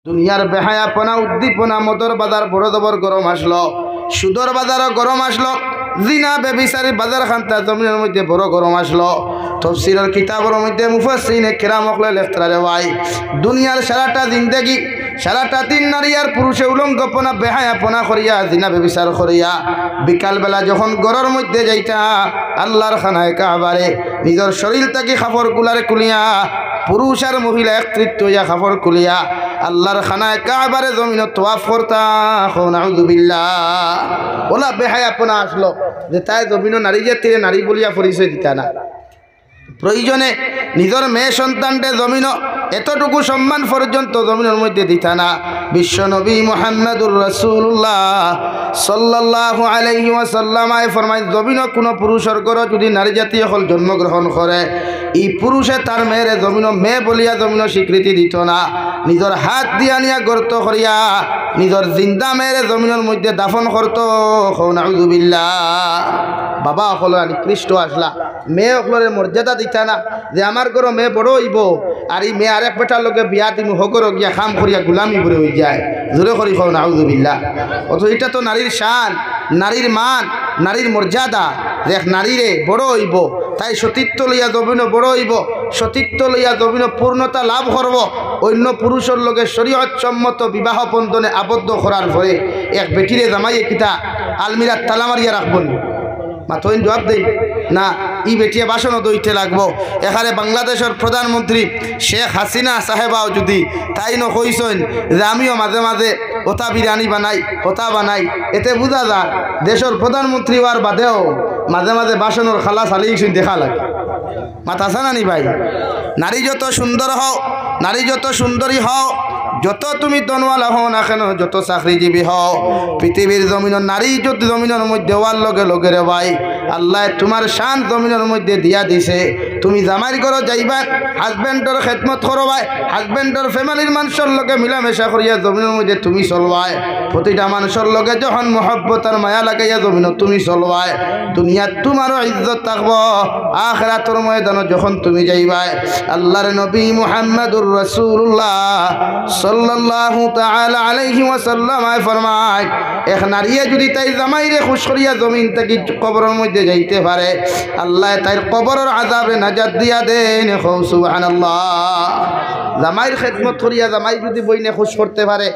দুনিয়ার বেহায়াপনা উদ্দীপনা মদর বাজার বড় দবর গরম আসলো, সুদর বাজারও গরম আসলো, জিনা বেবিচারি বাজার খান্তা জমিনের মধ্যে বড় গরম আসলো। তফসিরের কিতাবের মধ্যে মুফাসসিরিনে কেরাম হকলে লেখতারে ভাই দুনিয়ার সারাটা জিন্দেগি সারাটা দিন নারী আর পুরুষে উলঙ্গপনা বেহায়াপনা করিয়া জিনা বেবিচার করিয়া বিকালবেলা যখন গরর মধ্যে যাইতা আল্লাহর খানায় কাবারে নিজের শরীর থেকে কাপড় গুলারে কুলিয়া পুরুষ আর মহিলা একত্রিত হইয়া কাপড় খুলিয়া আল্লাহর খানায় কাবারে জমিন তোয়াফ করতা। নাউযুবিল্লাহ। ওলা বেহায়াপনা আসলো যে তাই জমিন নারী জাতিরে নারী বলিয়া পরিচয় দিতা না। প্রয়োজনে নিজের মেয়ে সন্তানকে জমিন এতটুকু সম্মান পর্যন্ত জমিনের মধ্যে দিতা না। বিশ্বনবী মুহাম্মদুর রাসূলুল্লাহ সাল্লাল্লাহু আলাইহি ওয়াসাল্লাম ফরমায় জমিন কোনো পুরুষের ঘর যদি নারী জাতি হল জন্মগ্রহণ করে এই পুরুষে তার মেয়েরে জমিন মেয়ে বলিয়া জমিন স্বীকৃতি দিত না। নিজের হাত দিয়া নিয়া গর্ত করিয়া নিজের জিন্দা মেয়েরে জমিনের মধ্যে দাফন করত। নাউযুবিল্লাহ। বাবা হল নিকৃষ্ট আসলা মেয়ে হলরে মর্যাদা দিতা না যে আমার ঘর মেয়ে বড় হইব আর এই মেয়ে আরেক বেটার লোকে বিয়া দিমু হগর গিয়া খাম করিয়া গুলামি করে হয়ে যায়। জোরে করি খাও নাউযুবিল্লাহ। অথচ এটা তো নারীর শান, নারীর মান, নারীর মর্যাদা যে এক নারীরে বড় হইব তাই সতীত্ব লইয়া জমিন বড় হইব, সতীত্ব লইয়া জমিন পূর্ণতা লাভ করব। অন্য পুরুষের লোকে শরীয়ত সম্মত বিবাহ বন্ধনে আবদ্ধ করার পরে এক বেটিরে জামাইয়ে কিতা আলমিরার তালা মারিয়া রাখবেন মাথইন জবাব দেই না ই বেটিয়া বাসনও দইতে লাগবো। এখানে বাংলাদেশের প্রধানমন্ত্রী শেখ হাসিনা সাহেবাও যদি তাই নইছেন যে আমিও মাঝে মাঝে ওটা বিরিয়ানি বানাই ওটা বানাই এতে বোঝা যায় দেশের প্রধানমন্ত্রী হওয়ার বাদেও মাঝে মাঝে বাসনের খালা চালিয়ে দেখা লাগে। মাথা জানানি ভাই নারী যত সুন্দর হও, নারী যত সুন্দরী হও, যত তুমি দনওয়ালা হও না কেন, যত চাকরিজীবী হও, পৃথিবীর জমিনের নারী যদি জমিনের মধ্যে হওয়ার লগে লগে রে ভাই আল্লাহ তোমার শান জমিনের মধ্যে দিয়া দিছে। তুমি জামাইর ঘর যাইবা হাজবেন্ডর খেদমত করবাই, হাজবেন্ডর ফ্যামিলির মানুষের লগে মিলামেশা করিয়া জমিনের মধ্যে তুমি চলবাই, প্রতিটা মানুষের লগে যখন মহব্বত আর মায়া লাগাইয়া জমিন তুমি চলবাই দুনিয়াত তোমারও ইজ্জত থাকবো। আখিরাতের ময়দানে যখন তুমি যাইবাই আল্লাহর নবী মুহাম্মদুর রাসূলুল্লাহ সাল্লাল্লাহু তাআলা আলাইহি ওয়াসাল্লাম ফরমায় এক নারীয়ে যদি তাই জামাইরে খুশ করিয়া জমিন থেকে কবরের মধ্যে যাইতে পারে আল্লাহ তার কবরের আযাবে নাজাত দিয়া দেন। সুবহানাল্লাহ। জামাইর খেদমত করিয়া জামাই যদি বইনে খুশ করতে পারে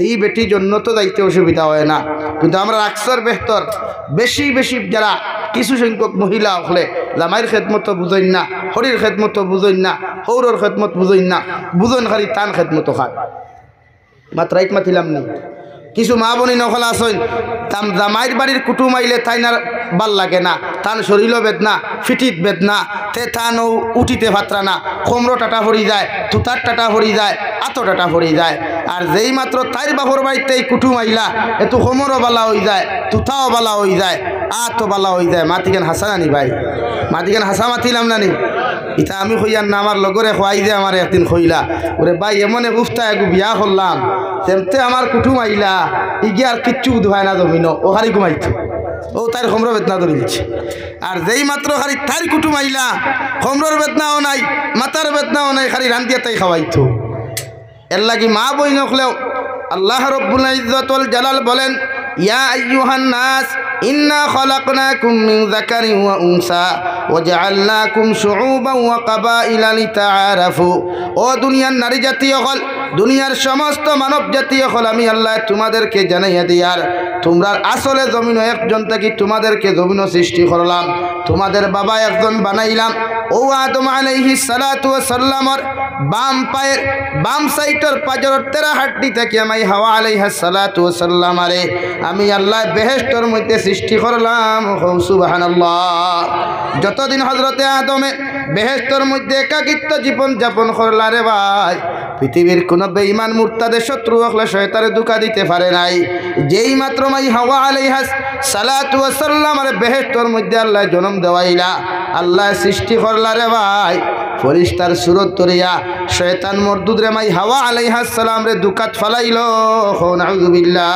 এই বেটি জন্য তো যাইতে অসুবিধা হয় না। কিন্তু আমরা আকসর বেহতর বেশি বেশি যারা কিছু সংখ্যক মহিলা হলে জামাইর খেদমত বুঝেন না, হরির খেদমত বুঝেন না, হৌরর খেদমত বুঝেন না, বুঝেন খালি তান খেদমত খান মাত্রাইট মাতিলাম নি। কিছু মা বনি নকল আসেন তাম জামাইর বাড়ির কুটুম আইলে তাই না ভাল লাগে না, তান শরীরও বেদনা, ফিটিত বেদনা, তে তানও উঠিতে ভাত্রা না, কোমরো টাটা ভরি যায়, তুতার টাটা ভরি যায়, আতো টাটা ভরি যায়। আর যেই মাত্র তাইর বাপর বাড়িতে এই কুটুম আইলা এত কোমরও বালা হয়ে যায়, তুতাও বালা হয়ে যায়, আতো বালা হয়ে যায়। মাতিকেন হাসা নানি ভাই, মাতিকেন হাসা মাতিলাম নানি। ইতা আমি কইয়ার না আমার লগরে খোয়াই যে আমার একদিন কইলা ওরে ভাই এমন এক উফতা একু বিয়া করলাম তেমতে আমার কুটুম আইলা ইগে আর কিচ্ছু বুধ হয় না জমিন ও হারি ঘুমাইছে ও তার খমর বেদনা ধরে দিচ্ছে। আর যেই মাত্র খালি তার কুটুম আইলা খমরর বেদনাও নাই, মাথার বেদনাও নাই, খালি রান্দিয়া তাই খাওয়াইতো। এর লাগি মা বই নখলেও আল্লাহ রব্বুল ইজ্জত ওয়াল জালাল বলেন ইয়া আইয়ুহান নাস ইন্না খলাকনাকুম মিন যাকারিন ওয়া উনসা ওয়া জাআলনাকুম শুউবান ওয়া কাবাইলা লিতাআরাফু। ও দুনিয়ার নারী জাতীয় হল, দুনিয়ার সমস্ত মানব জাতীয় হল আমি আল্লাহ তোমাদেরকে জানাইয়া দিয়ার তোমরা আসলে জমিন একজন থেকে তোমাদেরকে জমিন সৃষ্টি করলাম, তোমাদের বাবা একজন বানাইলাম। ও আদম আলাইহিস সালাতু ওয়াস সালামের বাম পায়ের বাম সাইডের পাজর তেরা হাড্ডি থেকে আমি হাওয়া আলাইহিস সালাতু ওয়াস সালামারে আমি আল্লাহ বেহেশতের মধ্যে সৃষ্টি করলাম। সুবহানাল্লাহ। যতদিন হযরতে আদমে বেহেশতের মধ্যে একাকিত্ব জীবন যাপন করলা রে ভাই পৃথিবীর কোন বেঈমান মুরতাদের শত্রু হলে শয়তানে ধোঁকা দিতে পারে নাই। যেই মাত্র মাই হাওয়া আলাইহিস সালাতু ওয়াস সালামের বেহেশতের মধ্যে আল্লাহ জন্ম দেওয়াইলা, আল্লাহ সৃষ্টি করলা রে ভাই ফেরেশতার সুরত ধরিয়া শয়তান মরদুদ রে মাই হাওয়া আলাইহিস সালাম রে দুকাত ফালাইলো নাউযুবিল্লাহ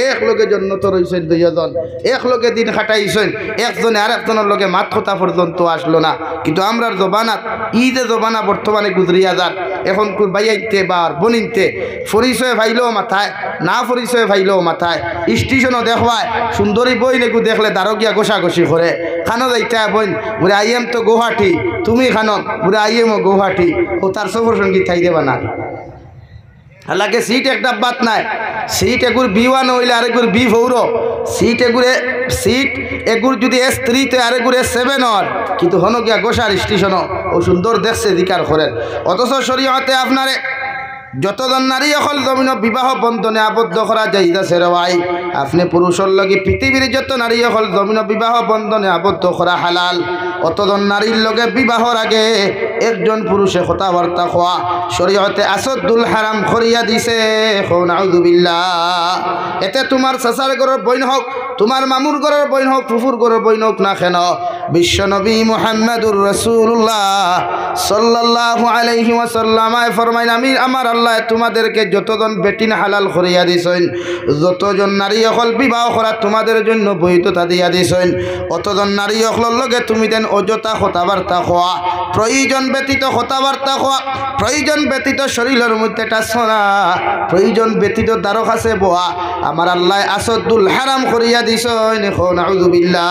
এক লোকের জন্য তো রইছেন দুইজন এক লোকে দিন খাটাইছেন একজনে আর একজনের লগে মাত কথা পর্যন্ত আসলো না কিন্তু আমরার জবানাত ঈদে জবানা বর্তমানে গুজরিয়া যার এখন বাইয়াইতে বার বনিনতে পরিচয় ভাইলেও মাথায় না পরিচয় ভাইলেও মাথায় স্টেশনও দেখবায় সুন্দরী বই নেকু দেখলে দারগিয়া গোসাগসি করে খানো যাইতে বইন বলে আইএম তো গুয়াহাটি তুমি খানো বলে আইএমও গুয়াহাটি ও তার সফর সঙ্গী থাই দেবা না হালাকে সিট একটা বাত নাই সিট এগুর B1 হইলে আরেগুর B4 সিট এগুরে সিট এগুর যদি S3 তে আরেগুর S7 হর কিন্তু হনো গিয়া গোসার স্টেশনও ও সুন্দর দেখছে জিকার করেন অথচ শরীয়তে আপনারে যতজন নারী অকল জমিন বিবাহ বন্ধনে আবদ্ধ করা যাইতেছে রে ভাই আপনি পুরুষের লগে পৃথিবীর যত নারী অকল জমিন বিবাহ বন্ধনে আবদ্ধ করা হালাল অতজন নারীর লগে বিবাহর আগে একজন পুরুষে কথাবার্তা খোয়া শরীয়তে আসদ্দুল হারাম করিয়া দিছে নাউযুবিল্লাহ এতে তোমার চাচার ঘরের বইন হোক তোমার মামুর ঘরের বইন হোক ফুফুর ঘরের বইন হোক না কেন বিশ্বনবী মুহাম্মদুর রাসূলুল্লাহ সাল্লাল্লাহু আলাইহি ওয়াসাল্লাম ফরমাইন আমি আমার আল্লাহ তোমাদেরকে যতজন বেটিন হালাল করিয়া দিছেন যতজন নারী অকল বিবাহ করা তোমাদের জন্য বৈধতা দিয়া দিছেন অতজন নারী অকলের লগে তুমি দেন অযথা কথাবার্তা খোয়া প্রয়োজন ব্যতীত কথাবার্তা খোয়া প্রয়োজন ব্যতীত শরীরের মধ্যে টাছনা প্রয়োজন ব্যতীত দ্বারো কাছে বোয়া আমার আল্লাহ আসদ্দুল হারাম করিয়া দিছেন নাউযুবিল্লাহ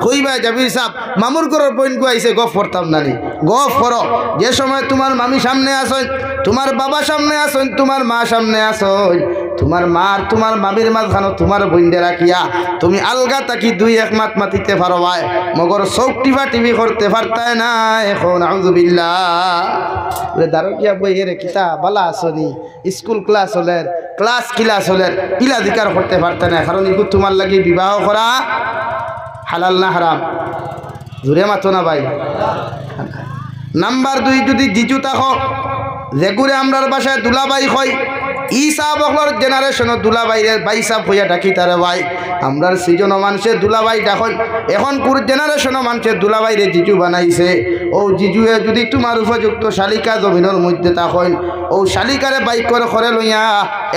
কইবা জাবির সাহেব মামুর ঘরের বইন গুয়াইছে গফ করতাম নানি গফ করো যে সময় তোমার মামি সামনে আসেন তোমার বাবা সামনে আসেন তোমার মা সামনে আসেন তোমার মা আর তোমার মামির মাঝখানো তোমার বইন্ডে রাখিয়া তুমি আলগা তাকি দুই এক মাত মাতিতে পারো ভাই মগর চৌক টিভা টিভি করতে পারতায় না এখন নাউযুবিল্লাহ বলে দারকিয়া বই হেরে কিতা বালা আসনি স্কুল ক্লাস হলেন ক্লাস ক্লাস হলেন ইলাধিকার করতে পারতে না কারণ এগুলো তোমার লাগি বিবাহ করা হালাল না হারাম জুড়ে মাতো না ভাই নাম্বার 2 যদি জিজু থাকো যেগুড়ে আমরার বাসায় দুলাবাই হয় ঈসা বকলর জেনারেশন দুলাবাইয়ের বাইসাব হইয়া ডাকি তারে ভাই আমরার সিজন মানুষের দুলাবাই ডাকন এখন পুরো জেনারেশন মানুষের দুলাবাইরে জিজু বানাইছে ও জিজুয়ে যদি তোমার উপযুক্ত শালিকা জমিনের মধ্যে থাকেন ও শালিকারে বাইকর করে লইয়া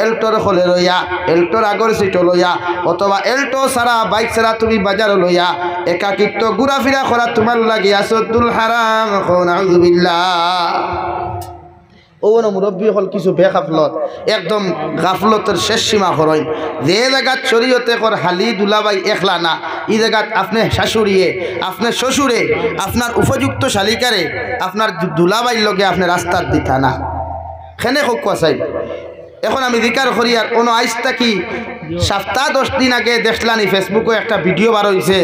এল্টোর খলে লইয়া এল্টোর আগর সিট লইয়া অথবা এল্টো সারা বাইক সারা তুমি বাজার লইয়া একাকিত্ব ঘুরাফিরা করা তোমার লাগে আসদ্দুল হারাম নাউযুবিল্লাহ ও মুরব্বী হল কিছু বেগাফলত একদম গাফলতের শেষ সীমা করেন যে জায়গাত শরীয়তে কর হালি দুলাবাই একলা না এই জায়গাত আপনি শাশুড়িয়ে আপনার শ্বশুরে আপনার উপযুক্ত শালিকারে আপনার দুলাবাইর লগে আপনি রাস্তার দিতা না খেনে হোক চাই এখন আমি জিকার করি আর কোনো আইসটা কি সপ্তাহ 10 দিন আগে দেখলানি ফেসবুকে একটা ভিডিও বার হয়েছে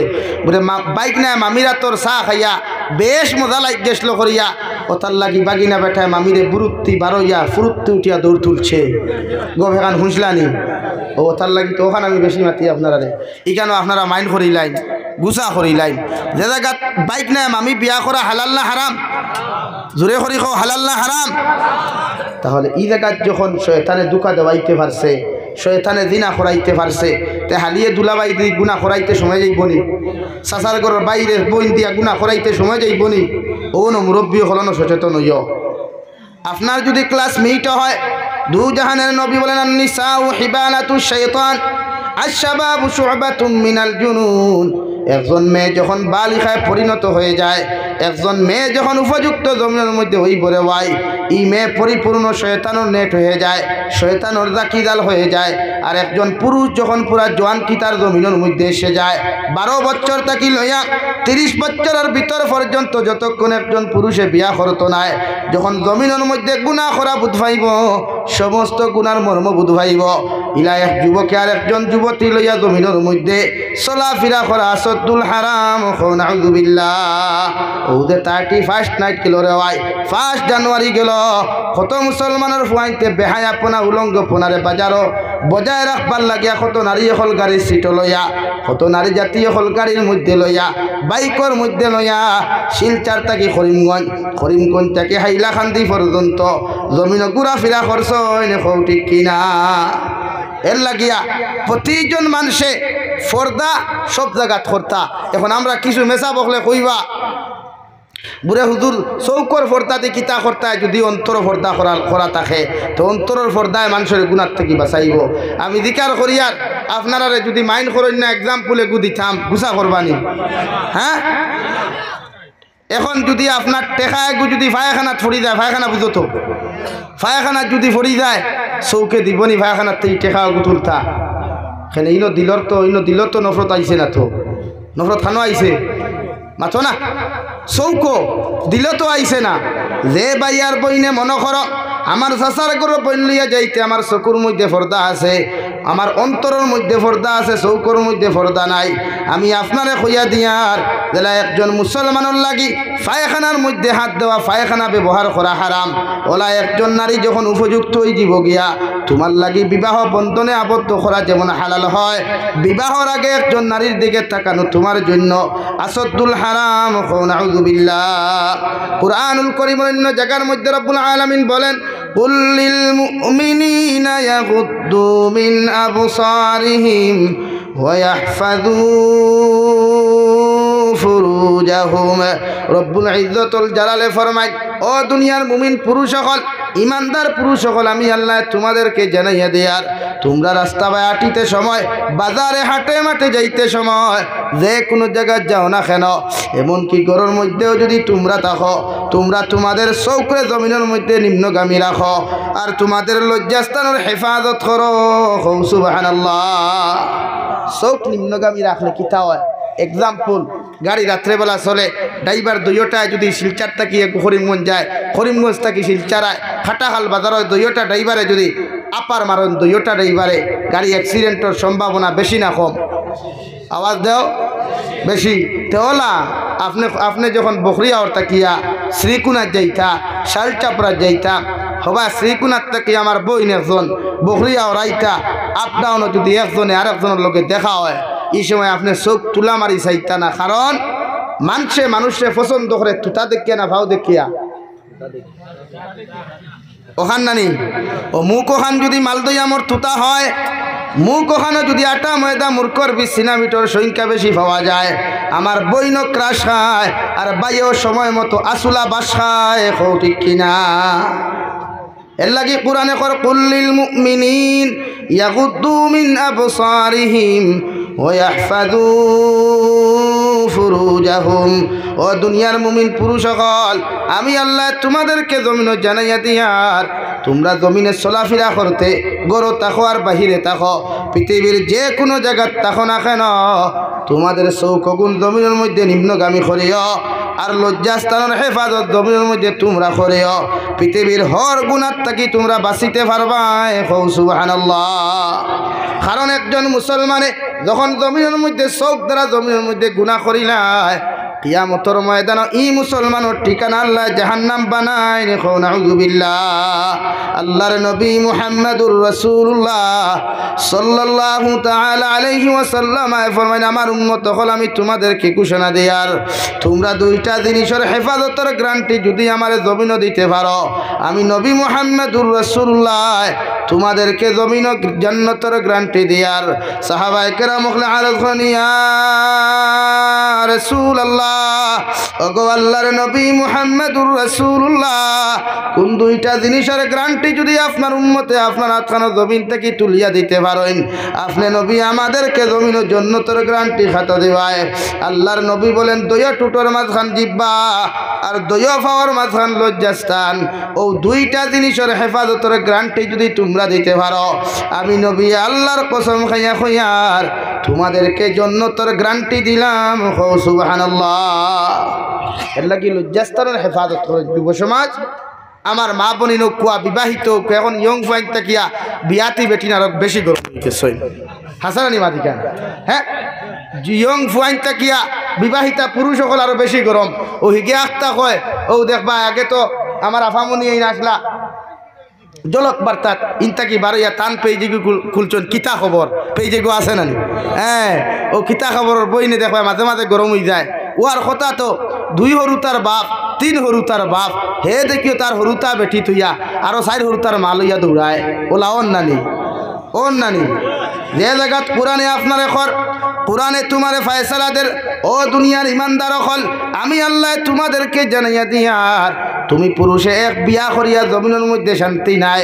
বলে বাইক নেয় মামিরা তোর চাহ খাইয়া বেশ মজা লাগ গেছিল করিয়া ওতার লাগি বাগিনা বেঠায় মামিরে বুরুত্তি বারইয়া ফুরুত্তি উঠিয়া দৌড় তুলছে গো ভেখান শুনছিলানি ও ওতার লাগি তো ওখানে আমি বেশি মাতি আপনারা এখানেও আপনারা মাইন্ড করি লাইন গুছা করি লাইন যে জায়গাত বাইক নেয় মামি বিয়া করা হালাল না হারাম জোরে করি খাও হালাল না হারাম তাহলে এই জায়গাত যখন শয়তানে দুকা দেওয়াইতে পারছে শয়তানে জিনা করাইতে পারছে তে হালিয়ে দুলাবাই দিয়ে গুণা করাইতে সময় যাইবনি চাচার ঘরের বাইরে বইন দিয়া গুণা করাইতে সময় যাইবনি ও মুরব্বী হলনো সচেতন হইও আপনার যদি ক্লাস মিট হয় দু জাহানের নবী বলেন আন-নিসাউ হিবালাতুশ শাইতান আশ-শাবাবু শু'বাতুম মিনাল জুনুন একজন মেয়ে যখন বালিকায় পরিণত হয়ে যায় একজন মেয়ে যখন উপযুক্ত জমিনের মধ্যে হই পড়ে ভাই এই মেয়ে পরিপূর্ণ শয়তানের নেট হয়ে যায় শয়তানের জাকিদাল হয়ে যায় আর একজন পুরুষ যখন পুরা জওয়ান কিতার জমিনের মধ্যে এসে যায় 12 বছর থেকে লইয়া 30 বছরের ভিতর পর্যন্ত যতক্ষণ একজন পুরুষে বিয়া করত নাই যখন জমিনের মধ্যে গুনাহ করা বুঝ পাইব সমস্ত গুনার মর্ম বুঝ পাইব ইলা এক যুবক আর একজন যুবতী লইয়া জমিনের মধ্যে চলাফেরা করা আসদ্দুল হারাম নাউযুবিল্লাহ ওদের 31st নাইট কিলো রে ভাই 1 জানুয়ারি গেল কত মুসলমানের ফুয়াইতে বেহায়াপনা উলঙ্গপনারে বাজারও বজায় রাখবার লাগিয়া কত নারী হল গাড়ির সিট লইয়া কত নারী জাতীয় হল গাড়ির মধ্যে লইয়া বাইকর মধ্যে লইয়া শিলচার থাকি করিমগঞ্জ থেকে হাইলাকান্দি পর্যন্ত জমিন ঘুরাফেরা করছ ঠিক কিনা এর লাগিয়া প্রতিজন মানুষে ফর্দা সব জায়গাত করতা এখন আমরা কিছু মেসা বকলে কইবা বুড়ে হুজুর চৌকর ফর্দাতে কিতা কর্তায় যদি অন্তর ফর্দা করা থাকে তো অন্তরের ফর্দায় মানুষের গুণার থেকে বাঁচাইব। আমি জিকার করিয়ার আপনারা যদি মাইন্ড করেন না এক্সাম্পল এগু দিতাম গুছা করবানি। হ্যাঁ, এখন যদি আপনার টেকা এগু যদি ফায়খানাত ফড়ি যায়, ফায়খানা বুঝো তো, ফায়খানাত যদি ফড়ি যায় চৌকে দিবনি ফায়খানার থেকে টেকা এগু তুলতা এখানে ইনো দিলর তো নফরত আইছে না, তো নফরত খানো আইছে মাথো না, চৌকো দিল তো আইছে না। যে বাইয়ার বইনে মনে কর আমার চাচার করে বইন লইয়া যাইতে আমার চকুর মধ্যে পর্দা আছে, আমার অন্তরের মধ্যে পর্দা আছে, চৌকর মধ্যে পর্দা নাই, আমি আপনারে কইয়া দিয়ার জেলা একজন মুসলমানের লাগি পায়খানার মধ্যে হাত দেওয়া, পায়খানা ব্যবহার করা হারাম। ওলা একজন নারী যখন উপযুক্ত হয়ে যাব গিয়া তোমার লাগি বিবাহ বন্ধনে আবদ্ধ করা যেমন হালাল হয়, বিবাহর আগে একজন নারীর দিকে তাকানো তোমার জন্য আসদ্দুল হারাম। নাউযুবিল্লাহ। কুরআনুল কারীমের অন্য জায়গার মধ্যে রব্বুল আলামিন বলেন কুল লিল মুমিনিনা ইয়াগুদ্দু মিন আবসারিহিম ওয়া ইয়াহফাযু ফুরুজাহুম। রব্বুল ইজ্জতুল জালালে ফরমায় ও দুনিয়ার মুমিন পুরুষ সকল, ইমানদার পুরুষ সকল, আমি আল্লাহ তোমাদেরকে জানাইয়া দেয়ার তোমরা রাস্তা বাই হাঁটিতে সময়, বাজারে হাটে মাঠে যাইতে সময়, যে কোনো জায়গায় যাও না কেন, এমনকি ঘরের মধ্যেও যদি তোমরা থাকো, তোমরা তোমাদের চৌকরে জমিনের মধ্যে নিম্নগামী রাখো আর তোমাদের লজ্জাস্থানের হেফাজত করো। সুবহানাল্লাহ। চৌক নিম্নগামী রাখলে কিতা হয়? এক্সাম্পল, গাড়ি রাত্রেবেলা চলে, ড্রাইভার দুইটায় যদি শিলচার থাকি করিমগঞ্জ যায়, করিমগঞ্জ থাকি শিলচারায়, খাটাখাল বাজারের দুইটা ড্রাইভারে যদি আপার মারণ, দুইটা ড্রাইভারে গাড়ি অ্যাক্সিডেন্টের সম্ভাবনা বেশি না কম? আওয়াজ দেও বেশি। তেওলা আপনি যখন বখরিয়াওর তাকিয়া শ্রীকুনার যাইতা, শালচাপড়া যাইতা, হবা শ্রীকুনার তাকি আমার বইন একজন বখরিয়াওর আইতা, আপ ডাউনও যদি একজনে আর একজনের লোকে দেখা হয়, এই সময় আপনি চোখ তুলা মারি চাইতা না, কারণ মানুষে পছন্দ করে তুতা দেখিয়া না ভাও দেখিয়া ওখান নানি। ও মুখ ওখান যদি মালদইয়ামর তুতা হয়, মুখ ওখানে যদি আটা ময়দা মূর্খর 20 সিনামিটার সংখ্যা বেশি পাওয়া যায়, আমার বইন ক্রাশ খায় আর বাইও সময় মতো আসুলা বাস খায়। ঠিক কিনা? এর লাগি কোরআনে কর কুল লিল মুমিনিন ইয়াগুদ্দু মিন আবসারিহিম ওয়া ইয়াহফাযু ফুরুজাহুম। ও দুনিয়ার মুমিন পুরুষ সকল, আমি আল্লাহ তোমাদেরকে জমিনে জানাইয়া দিয়ার তোমরা জমিনে চলাফেরা করতে, গরো থাকো আর বাহিরে থাকো, পৃথিবীর যে কোনো জায়গায় থাকো না কেন, তোমাদের চৌকগুণ জমিনের মধ্যে নিম্নগামী করিও আর লজ্জাস্থানের হেফাজত জমিনের মধ্যে তোমরা করিও। পৃথিবীর হর গুণার থাকি তোমরা বাঁচিতে পারবা। সুবহানাল্লাহ। কারণ একজন মুসলমানে যখন জমিনের মধ্যে চৌক দ্বারা জমিনের মধ্যে গুনাহ করিলায়, কিয়ামতের ময়দানে ই মুসলমানের ঠিকানা আল্লাহ জাহান্নাম বানায়। নাউযুবিল্লাহ। আল্লাহর নবী মুহাম্মদুর রাসূলুল্লাহ সাল্লাল্লাহু তাআলা আলাইহি ওয়াসাল্লাম ফরমায়, আমার উম্মত হল আমি তোমাদেরকে ঘোষণা দেই, আর তোমরা দুইটা জিনিসের হেফাজতের গ্যারান্টি যদি আমার জমিন দিতে পারো, আমি নবী মুহাম্মদুর রাসূলুল্লাহ তোমাদেরকে জমিন জান্নাতের গ্যারান্টি দিয়ার। সাহাবায়ে কেরাম বলে আরজ করিয়া রাসূলুল্লাহ, ওগো আল্লাহর নবী মুহাম্মদুর রাসূলুল্লাহ, কোন দুইটা জিনিসের গ্যারান্টি যদি আপনার উম্মতে আপনার হাতখানা জমিন থেকে তুলিয়া দিতে পারেন, আপনি নবী আমাদেরকে জমিনের জান্নাতের গ্যারান্টি খাতা দেওয়ায়। আল্লাহর নবী বলেন, দয়া টুটোর মাঝখান জিব্বা আর দয়া পাওয়ার মাঝখান লজ্জাস্থান, ও দুইটা জিনিসের হেফাজতের গ্যারান্টি যদি তোমরা দিতে পারো, আমি নবী আল্লাহর কসম খাইয়া খাইয়ার তোমাদেরকে জান্নাতের গ্যারান্টি দিলাম। সুবহানাল্লাহ। এর লাগি লজ্জাস্থানের হেফাজত করে যুব সমাজ। আমার মা বোনি কুয়া বিবাহিত এখন ইয়ং ফাইন তাকিয়া বিয়াতি বেটি না বেশি গরম হইতেছে হাসানি মাদিকা। হ্যাঁ, ইয়ং ফুয়াইন তাকিয়া বিবাহিতা পুরুষ সকল আরো বেশি গরম। ও হিগে আখতা কয়, ও দেখবা আগে তো আমার আফামনি এই আসলা জলক বার্তাত ইনতাকি বারইয়া টান পেজেগু খুলছন কিতা খবর পেজেগু আছে নানি। হ্যাঁ, ও কিতা খবরের বই নে দেখবা মাঝে মাঝে গরম হয়ে যায়। ওর কথা তো 2 হরুতার বাপ 3 হরুতার বাপ, হে দেখিও তার হরুতা বেটি তুইয়া আরো 4 হরুতার মাল হইয়া দৌড়ায়। ওলা অন নানি যে জায়গাত কোরআনে আপনার এখন কোরআনে তোমারে ফয়সালাদের ও দুনিয়ার ইমানদার হল আমি আল্লাহ তোমাদেরকে জানাইয়া দিয়ার তুমি পুরুষে এক বিয়া করিয়া জমিনের মধ্যে শান্তি নাই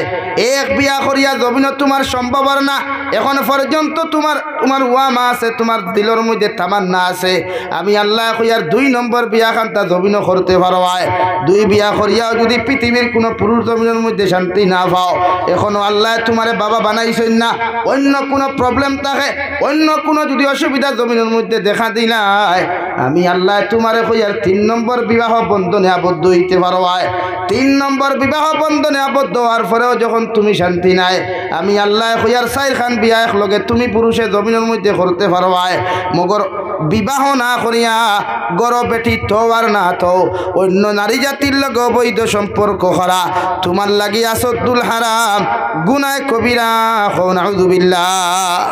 এক বিয়া করিয়া জমিন তোমার সম্ভব না এখন পর্যন্ত তোমার ওয়ামা আছে তোমার দিলের মধ্যে তামান্না আছে আমি আল্লাহ কইয়ার 2 নম্বর বিয়া খান্তা জমিন করতে পারো হয় 2 বিয়া করিয়াও যদি পৃথিবীর কোনো পুরুষ জমিনের মধ্যে শান্তি না পাও এখনো আল্লাহ তোমারে বাবা বানাইছেন না অন্য কোনো প্রবলেম থাকে অন্য কোনো যদি অসুবিধা জমিনের মধ্যে দেখা দিলাই আমি আল্লাহ তোমারে কইয়ার 3 নম্বর বিবাহ বন্ধনে আবদ্ধ হইতে পারো হয় 3 নম্বর বিবাহ বন্ধনে আবদ্ধ হওয়ার পরেও যখন তুমি শান্তি নাই আমি আল্লাহ কইয়ার 4 খান বিয়া একলগে তুমি পুরুষে জমিনের মধ্যে করতে পারো হয় মগর বিবাহ না করিয়া গর বেটি তো আর না তো অন্য নারী জাতির লগে অবৈধ সম্পর্ক করা তোমার লাগি আসদ্দুল হারাম গুনায় কবিরা নাউযুবিল্লাহ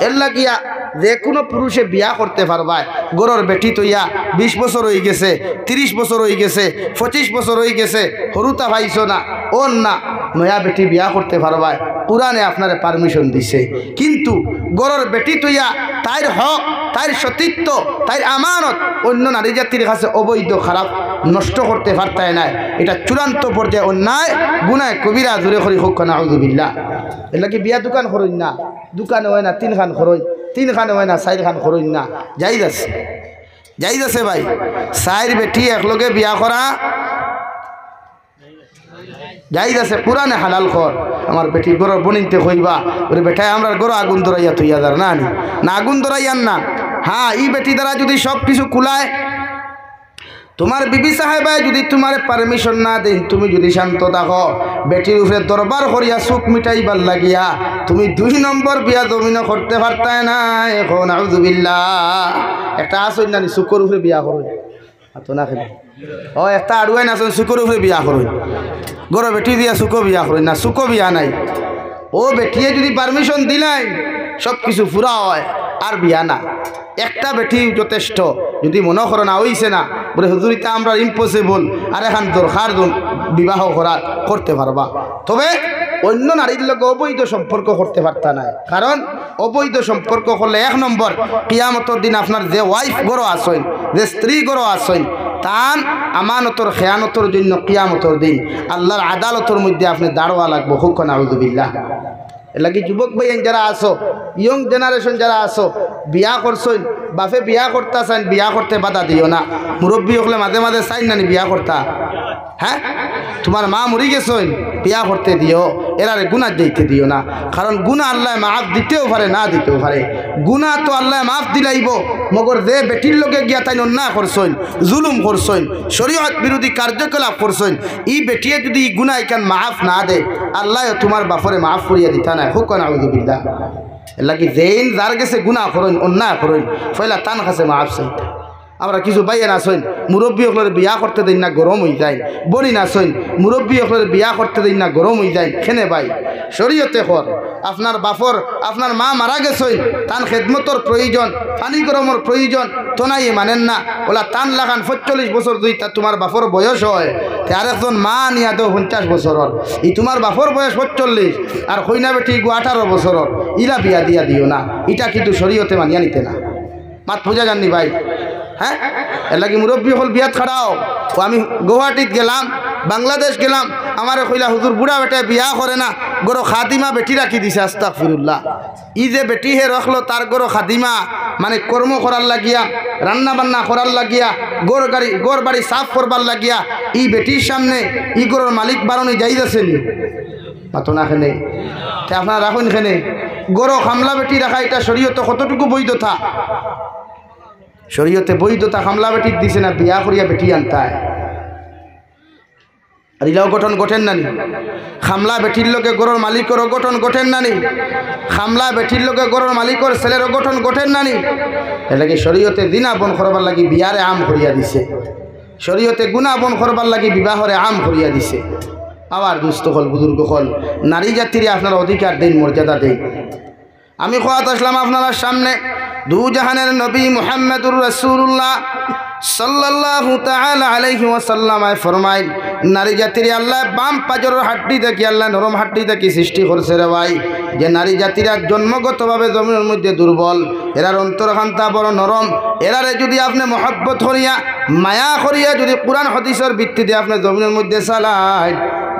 এর লাগিয়া যে কোনো পুরুষে বিয়া করতে পারবা গরর বেটি তৈয়া 20 বছর হয়ে গেছে 30 বছর হয়ে গেছে 25 বছর হয়ে গেছে হরুতা পাইছো না ওর না নয়া বেটি বিয়া করতে পারবা কোরআনে আপনারে পারমিশন দিছে কিন্তু গরর বেটি তৈয়া তাইর হক তাইর সতীত্ব তাইর আমানত অন্য নারী জাতির কাছে অবৈধ খারাপ নষ্ট করতে পারতায় না এটা চূড়ান্ত পর্যায়ে অন্যায় গুনায় কবিরা জোরে করি হোক নাউযুবিল্লাহ এলা কি বিয়া দোকান করইন না দোকানে হয় না 3 খান করইন 3 খানে হয় না 4 খান করইন না জায়েজ আছে ভাই 4 বেটি একলগে বিয়া করা জায়েজ আছে কোরআনে হালাল কর আমার বেটি গরর বনিতে কইবা ওরে বেটায় আমরা গরো আগুন ধরাইয়া তুইয়া দার না না আগুন ধরাইয়ান না হ্যাঁ এই বেটি দ্বারা যদি সব কিছু কুলায় তোমার বিবি সাহেবা যদি তোমার পারমিশন না দেন তুমি যদি শান্ত থাকো বেটির উপরে দরবার করিয়া সুখ মিটাইবার লাগিয়া তুমি 2 নম্বর বিয়া জমিন করতে পারতায় না এখন নাউযুবিল্লাহ একটা আসই না সুকর উপরে বিয়া করো তো না খেলে ও একটা আড়ুয়াই না সুকর উপরে বিয়া করো গরো বেটি দিয়া সুকো বিয়া করো না সুকো বিয়া নাই ও বেটিয়ে যদি পারমিশন দিলাই সব কিছু পুরা হয় আর বিয়া না একটা বেটি যথেষ্ট যদি মনে করো না হইছে না বলে হুজুরিটা আমরা ইম্পসিবল আর এখন দরকার বিবাহ করতে পারবা তবে অন্য নারীর লগে অবৈধ সম্পর্ক করতে পারতা না কারণ অবৈধ সম্পর্ক করলে 1 নম্বর কিয়ামতের দিন আপনার যে ওয়াইফ গরো আসেন যে স্ত্রী গরো আসেন তান আমানতর খেয়ানতর জন্য কিয়ামতের দিন আল্লাহর আদালতের মধ্যে আপনি দাঁড়াওয়া লাগবো হুক নাউযুবিল্লাহ এর লাগি যুবক ভাই যারা আসো ইয়ং জেনারেশন যারা আসো বিয়া করছেন বাপে বিয়া করতেছেন বিয়া করতে বাধা দিও না মুরব্বী হলে মাঝে মাঝে চাই না বিয়া করতা হ্যাঁ তোমার মা মরি গেছেন বিয়া করতে দিও এরারে গুনাহ দিতে দিও না কারণ গুনাহ আল্লাহ মাফ দিতেও পারে না দিতেও পারে গুনাহ তো আল্লাহ মাফ দিলাইব মগর যে বেটির লগে গিয়া তাই অন্যায় করছেন জুলুম করছেন শরীয়ত বিরোধী কার্যকলাপ করছেন এই বেটিয়ে যদি গুনাহ কেন মাফ না দে আল্লাহ তোমার বাপরে মাফ করিয়া দিতা না হুক নাউযুবিল্লাহ লাগি যেইন যার গেছে গুনাহ করেন অন্যায় করেন ফয়লা তান কাছে মাফ চাইতে আমরা কিছু বাইয়েন আসেন মুরব্বী হলের বিয়া করতে দিন না গরম হয়ে যায় বনি না আসেন মুরব্বী হলের বিয়া করতে দিন না গরম হয়ে যায় খেনে ভাই শরীয়তে কর আপনার বাপর আপনার মা মারা গেছেন তান খেদমতর প্রয়োজন পানি গরমের প্রয়োজন তো নাই মানেন না ওলা টান লাগান 45 বছর দুই তা তোমার বাপর বয়স হয় আর একজন মা নিয়া দেও 50 বছরের এই তোমার বাপর বয়স 45 আর কইনা বেটি 18 বছরের ইলা বিয়া দিয়া দিও না এটা কিন্তু শরীয়তে মানিয়া নিতে না মাত বুঝা জাননি ভাই হ্যাঁ এর লাগি মুরব্বী হল বিয়াত খাড়াও ও আমি গুয়াহাটিত গেলাম বাংলাদেশ গেলাম আমার কইলা হুজুর বুড়া বেটায় বিয়া করে না গরো খাদিমা বেটি রাখি দিছে আস্তাগফিরুল্লাহ ই যে বেটি হে রাখলো তার গরো খাদিমা মানে কর্ম করার লাগিয়া রান্না বান্না করার লাগিয়া গোর বাড়ি সাফ করবার লাগিয়া ই বেটির সামনে ই গরোর মালিক বারণে যাইতেছে নি মাতো না খেনে আপনারা রাখুন খেনে গরো খামলা বেটি রাখা এটা শরীয়ত কতটুকু বৈধতা শরীয়তে বৈধতা খামলা বেটির দিছে না বিয়া করিয়া বেটি আনতায় আর ইলাও গঠন গঠেন নানি খামলা বেটির লোকে গরুর মালিকেরও গঠন গঠেন নানি খামলা বেটির লোকে গরুর মালিকের ছেলেরও গঠন গঠেন নানি এলাকি শরীয়তে দিনা বন করবার লাগি বিয়ারে আম করিয়া দিছে শরীয়তে গুণা বন করবার লাগি বিবাহরে আম করিয়া দিছে আবার দুস্থ হল বুজুর্গ হল নারী জাতিরে আপনার অধিকার দিন মর্যাদা দিন আমি খোয়াত আসলাম আপনার সামনে দু জাহানের নবী মুহাম্মদুর রাসূলুল্লাহ সাল্লাল্লাহু তাআলা আলাইহি ওয়াসাল্লাম ফরমায় নারী জাতির আল্লাহ বাম পাজরের হাড্ডি থেকে আল্লাহ নরম হাড্ডি থেকে সৃষ্টি করছে রে ভাই। যে নারী জাতিরা জন্মগতভাবে জমিনের মধ্যে দুর্বল, এরার অন্তরখান্তা বড় নরম। এরারে যদি আপনি মহব্বত করিয়া মায়া করিয়া যদি কোরআন হাদিসের ভিত্তিতে আপনি জমিনের মধ্যে চালায়,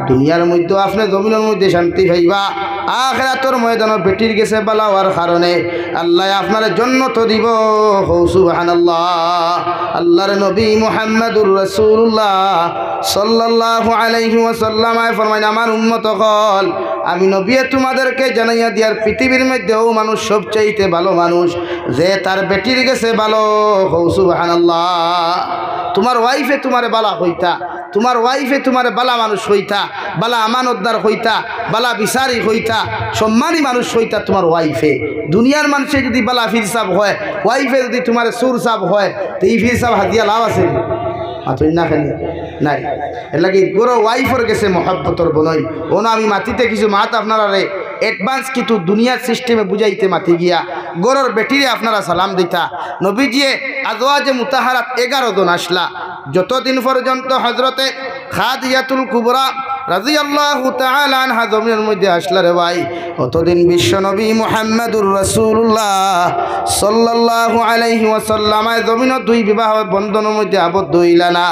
দুনিয়ার মধ্যে আপনি জমিনের মধ্যে শান্তি পাইবা। আখিরাতের ময়দানে বেটির গেছে বালা হওয়ার কারণে আল্লাহ আপনার জান্নাত দিব। সুবহানাল্লাহ। আল্লাহর নবী মুহাম্মদুর রাসূলুল্লাহ সাল্লাল্লাহু আলাইহি ওয়াসাল্লাম ফরমায়, আমার উম্মত হল আমি নবী তোমাদেরকে জানাইয়া দিয়ার পৃথিবীর মধ্যেও মানুষ সবচাইতে ভালো মানুষ যে তার বেটির গেছে ভালো। সুবহানাল্লাহ। তোমার ওয়াইফে তোমারে বালা হইতা, তোমার ওয়াইফে তোমার বালা মানুষ হইতা, বালা আমানতদার হইতা, বালা বিচারি হইতা, সম্মানী মানুষ হইতা তোমার ওয়াইফে। দুনিয়ার মানুষে যদি বালা ফিরসাব হয়, ওয়াইফে যদি তোমার সুর সাব হয়, তো এই ফিরসাব হাতিয়া লাভ আছে না? খালি নাই। এর লাগে গরো ওয়াইফর গেছে মহাব্বতর বনই ও না। আমি মাটিতে কিছু মাত আপনারা অ্যাডভান্স কিছু দুনিয়ার সিস্টেমে বুঝাইতে মাতি গিয়া গরর বেটিরে আপনারা সালাম দিতা। নবীজিয়ে আজওয়াজে মুতাহারাত 11 জন আসলা। যতদিন পর্যন্ত হজরতে খাদিজাতুল কুবরা রাদিয়াল্লাহু তাআলা আনহা জমিনের মধ্যে আসলা রে ভাই, অতদিন বিশ্বনবী মুহাম্মদুর রাসূলুল্লাহ সাল্লাল্লাহু আলাইহি ওয়াসাল্লাম জমিন দুই বিবাহ বন্ধনের মধ্যে আবদ্ধ হইলা না।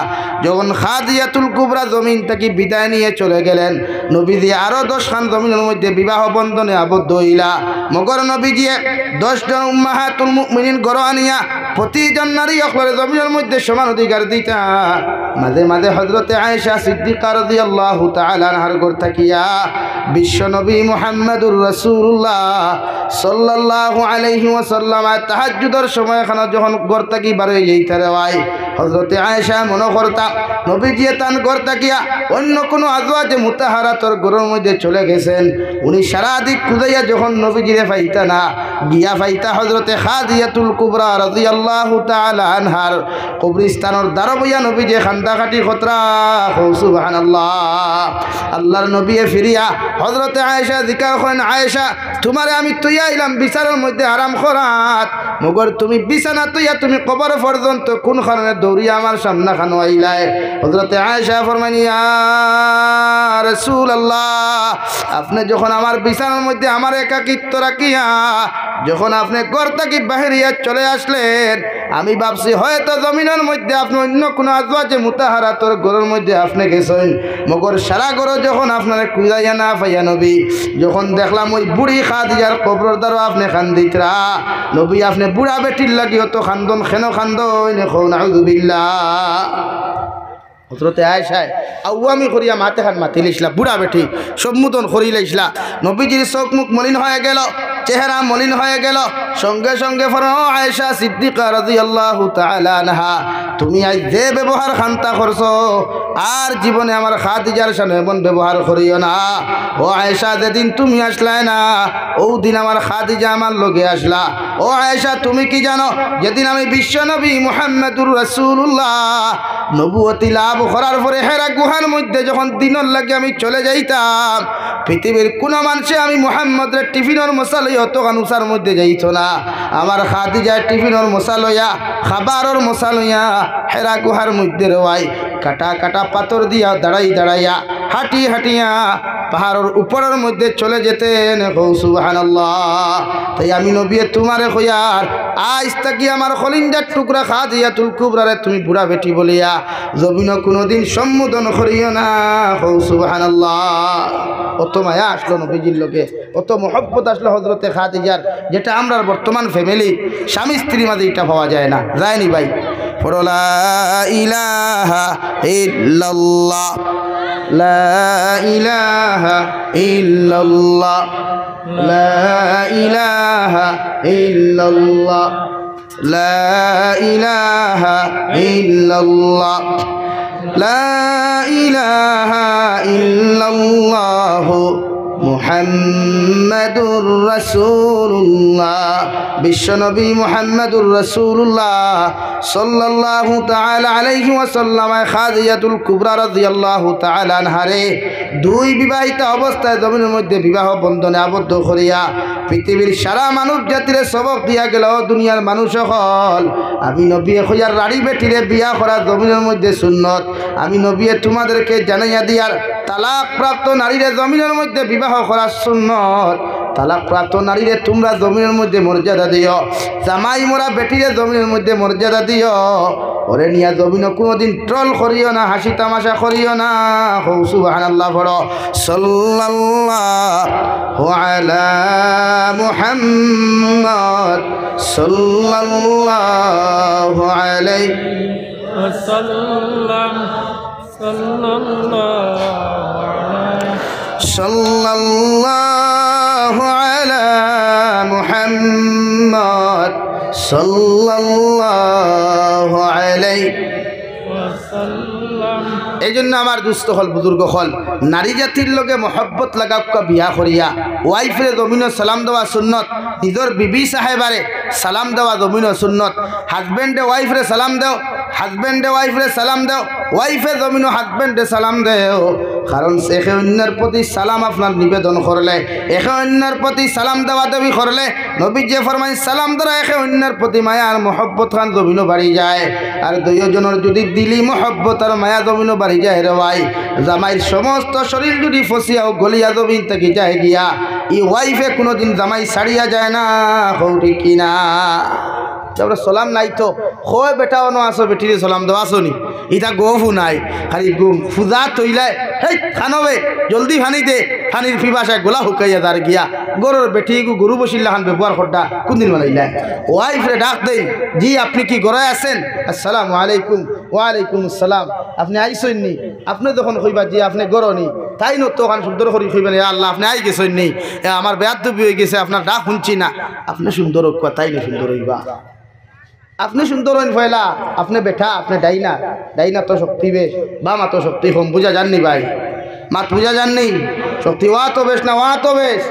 যখন খাদিজাতুল কুবরা জমিন থেকে বিদায় নিয়ে চলে গেলেন, নবীজি আরো 10 খান জমিনের মধ্যে বিবাহ বন্ধনে আবদ্ধ হইলা। মগর নবীজি 10 জন উম্মাহাতুল মুমিনিন গড় আনিয়া প্রতিজন নারী অকলের জমিনের মধ্যে সমান অধিকার দিতা। মাঝে মাঝে হযরতে আয়েশা সিদ্দিকা রাদিয়াল্লাহু তাআলা আনহার ঘর থাকিয়া বিশ্বনবী মুহাম্মদুর রাসূলুল্লাহ সাল্লাল্লাহু আলাইহি ওয়াসাল্লাম তাহাজ্জুদের সময় খানা যখন ঘর থাকি বার হয়ে যাইতা রে ভাই, হযরতে আয়েশা মনে করতা নবীজি তান ঘর থাকিয়া অন্য কোনো আজওয়াজে মুতাহারাতর ঘরের মধ্যে চলে গেছেন। উনি সারা দিক খুঁজাইয়া যখন নবীজিরে পাইতা না, গিয়া পাইতা হযরতে খাদিজাতুল কুবরা রাদিয়াল্লাহু তাআলা আনহার কবরস্থানের দ্বার বইয়া নবীজি খান্দাকাটি খতরা। সুবহানাল্লাহ। আল্লাহর নবী ফিরিয়া হযরতে আয়েশা জিকার করেন, আয়েশা তোমারে আমি তুইয়া আইলাম বিছানার মধ্যে আরাম করাত, মগর তুমি বিছানা তুইয়া তুমি কবর পর্যন্ত কোন কারণে দৌড়িয়া আমার সামনে খানো আইলাই? হযরতে আয়েশা ফরমাইন, ইয়া রাসূলুল্লাহ, আপনি যখন আমার বিছানার মধ্যে আমার একাকিত্ব রাখিয়া যখন আপনি ঘর থেকে বাহিরিয়া চলে আসলেন, আমি ভাবছি হয়তো জমিনের মধ্যে আপনি অন্য কোনো আজওয়াজে মুতাহারাতর ঘরের মধ্যে আপনি গেছেন। মগর সারা ঘর যখন আপনার কুইরাইয়া না পাইয়া নবী, যখন দেখলাম ওই বুড়ি খাদিজার কবরের দ্বারা আপনি খান্দিতরা নবী, আপনি বুড়া বেটির লাগিও তো খান্দন খেন খান্দন নাউযুবিল্লাহ। হযরতে আয়েশা আওয়ামি করিয়া মাতে খান মাতি লিসলা, বুড়া বেটি সম্মুদন করি লাইসলা। নবীজির চোখ মুখ মলিন হয়ে গেল, চেহারা মলিন হয়ে গেল। সঙ্গে সঙ্গে ফরমাও, আয়েশা সিদ্দিকা রাদিয়াল্লাহু তাআলা আনহা, তুমি আজ যে ব্যবহার খান্তা করছো আর জীবনে আমার খাদিজার সাথে এমন ব্যবহার করিও না। ও আয়েশা, যেদিন তুমি আসলাই না ও দিন আমার খাদিজা আমার লগে আসলা। ও আয়েশা, তুমি কি জানো যেদিন আমি বিশ্বনবী মুহাম্মদুর রাসূলুল্লাহ নবুয়তি লাভ করার পরে হেরা গুহার মধ্যে যখন দিনের লাগে আমি চলে যাইতাম, পৃথিবীর কোনো মানুষে আমি মুহাম্মদের টিফিনের মশা লইয়া অত কানুসার মধ্যে যাইত না। আমার খাদিজার টিফিনের মশা লইয়া খাবারের মশা লইয়া হেরা গুহার মধ্যে রোয়াই কাটা কাটা পাথর দিয়া দাঁড়াই দাঁড়াইয়া হাঁটি হাঁটিয়া পাহাড়ের উপরের মধ্যে চলে যেতেন। সুবহানাল্লাহ। তাই আমি নবী তোমারে কইয়ার আজ তাকি আমার খলিঞ্জার টুকরা খাদিজাতুল কুবরারে তুমি বুড়া বেটি বলিয়া জমিন কোনোদিন সম্বোধন করিও না। সুবহানাল্লাহ। অত মায়া আসলো নবীজির লোকে, অত মহব্বত আসলো হযরতে খাদিজার, যেটা আমরা বর্তমান ফ্যামিলি স্বামী স্ত্রীর মাঝে এটা পাওয়া যায় না। যায়নি ভাই? লা ইলাহা ইল্লাল্লাহ, লা ইলাহা ইল্লাল্লাহ, লা ইলাহা ইল্লাল্লাহ, লা ইলাহা ইল্লাল্লাহ, লা ইলাহা ইল্লাল্লাহ মুহাম্মাদুর রাসূলুল্লাহ। বিশ্বনবী মুহাম্মদুর রাসূলুল্লাহ সাল্লাল্লাহু তাআলা আলাইহি ওয়াসাল্লাম খাদিজাতুল কুবরা রাদিয়াল্লাহু তাআলা আনহারে দুই বিবাহিত অবস্থায় জমিনের মধ্যে বিবাহ বন্ধনে আবদ্ধ করিয়া পৃথিবীর সারা মানব জাতিরে সবক দিয়া গেল। দুনিয়ার মানুষ হল আমি নবী হইয়ার রাড়ি বেটিরে বিয়া করা জমিনের মধ্যে সুন্নত। আমি নবী তোমাদেরকে জানাইয়া দিয়ার তালাক প্রাপ্ত নারীরে জমিনের মধ্যে বিবাহ করা সুন্নত। তালাক প্রাপ্ত নারীরে তোমরা জমিনের মধ্যে মর্যাদা দিও। জামাই মোরা বেটিরে জমিনের মধ্যে মর্যাদা দিও। ওরে নিয়া জমিন কোনোদিন ট্রল করিও না, হাসি তামাশা করিও না। হৌ সুবহানাল্লাহ পড়ো। সাল্লাল্লাহু আলা মুহাম্মদ সাল্লাল্লাহু আলাইহি ওয়াসাল্লাম সাল্লাল্লাহু আলা মুহাম্মদ সাল্লাল্লাহু আলাইহি ওয়াসাল্লাম। এই জন্য আমার দুস্থ হল বুজুর্গ হল নারী জাতির লগে মহব্বত লাগাক্কা বিয়া করিয়া ওয়াইফরে জমিন সালাম দেওয়া সুন্নত। নিজের বিবি সাহেবারে সালাম দেওয়া জমিন সুন্নত। হাজবেন্ডে ওয়াইফরে সালাম দেও, হাজবেন্ডে ওয়াইফরে সালাম দেও, ওয়াইফে জমিন হাজবেন্ডে সালাম দেও। কারণ একে অন্যের প্রতি সালাম আপনার নিবেদন করলে, একে অন্যের প্রতি সালাম দেওয়া দেবী করলে নবী যে ফরমাই সালাম দ্বারা একে অন্যের প্রতি মায়া আর মহব্বত খান জমিনও বাড়ি যায়। আর দুইজনের যদি দিলি মহব্বত আর মায়া জমিনও বাড়ি যায় রে ভাই। জামাইয়ের সমস্ত শরীর যদি ফসিয়াও গলিয়া জমিন থেকে যায় গিয়া ই ওয়াইফে কোনোদিন জামাই ছাড়িয়া যায় না। হৌটি কিনা তারপরে সালাম নাই তো হয় বেটাও ন আসো বেটিরে সালাম দেওয়া আসনি ইটা গফু নাই খালি ফুজা তৈলায় হেই খানবে জলদি ফানি দে ফানির পিবাসায় গোলা হুকাইয়া দার গিয়া গরুর বেটি গরু বসিল্লা খান ব্যবহার করটা কোনদিন বানাইলাই ওয়াইফরে ডাক দেই জি আপনি কি গড়ায় আছেন? আসসালামু আলাইকুম। ওয়ালাইকুম আসসালাম। আপনি আইসইননি? আপনি যখন কইবা জি আপনি গরনি তাই নত ওখান সুন্দর করি কইবেন আল্লাহ আপনি আই গেছেননি আমার বেয়াদবি হয়ে গেছে আপনার ডাক শুনছি না। আপনি সুন্দর হইবা তাই না সুন্দর হইবা। আপনি সুন্দর হইন ফয়লা আপনি বেঠা আপনি ডাইনা ডাইনা তো শক্তি বেশ বা মা তো শক্তি কম বুঝা জাননি ভাই মাত বুঝা জাননি শক্তি ওয়া তো বেশ না ওয়া তো বেশ।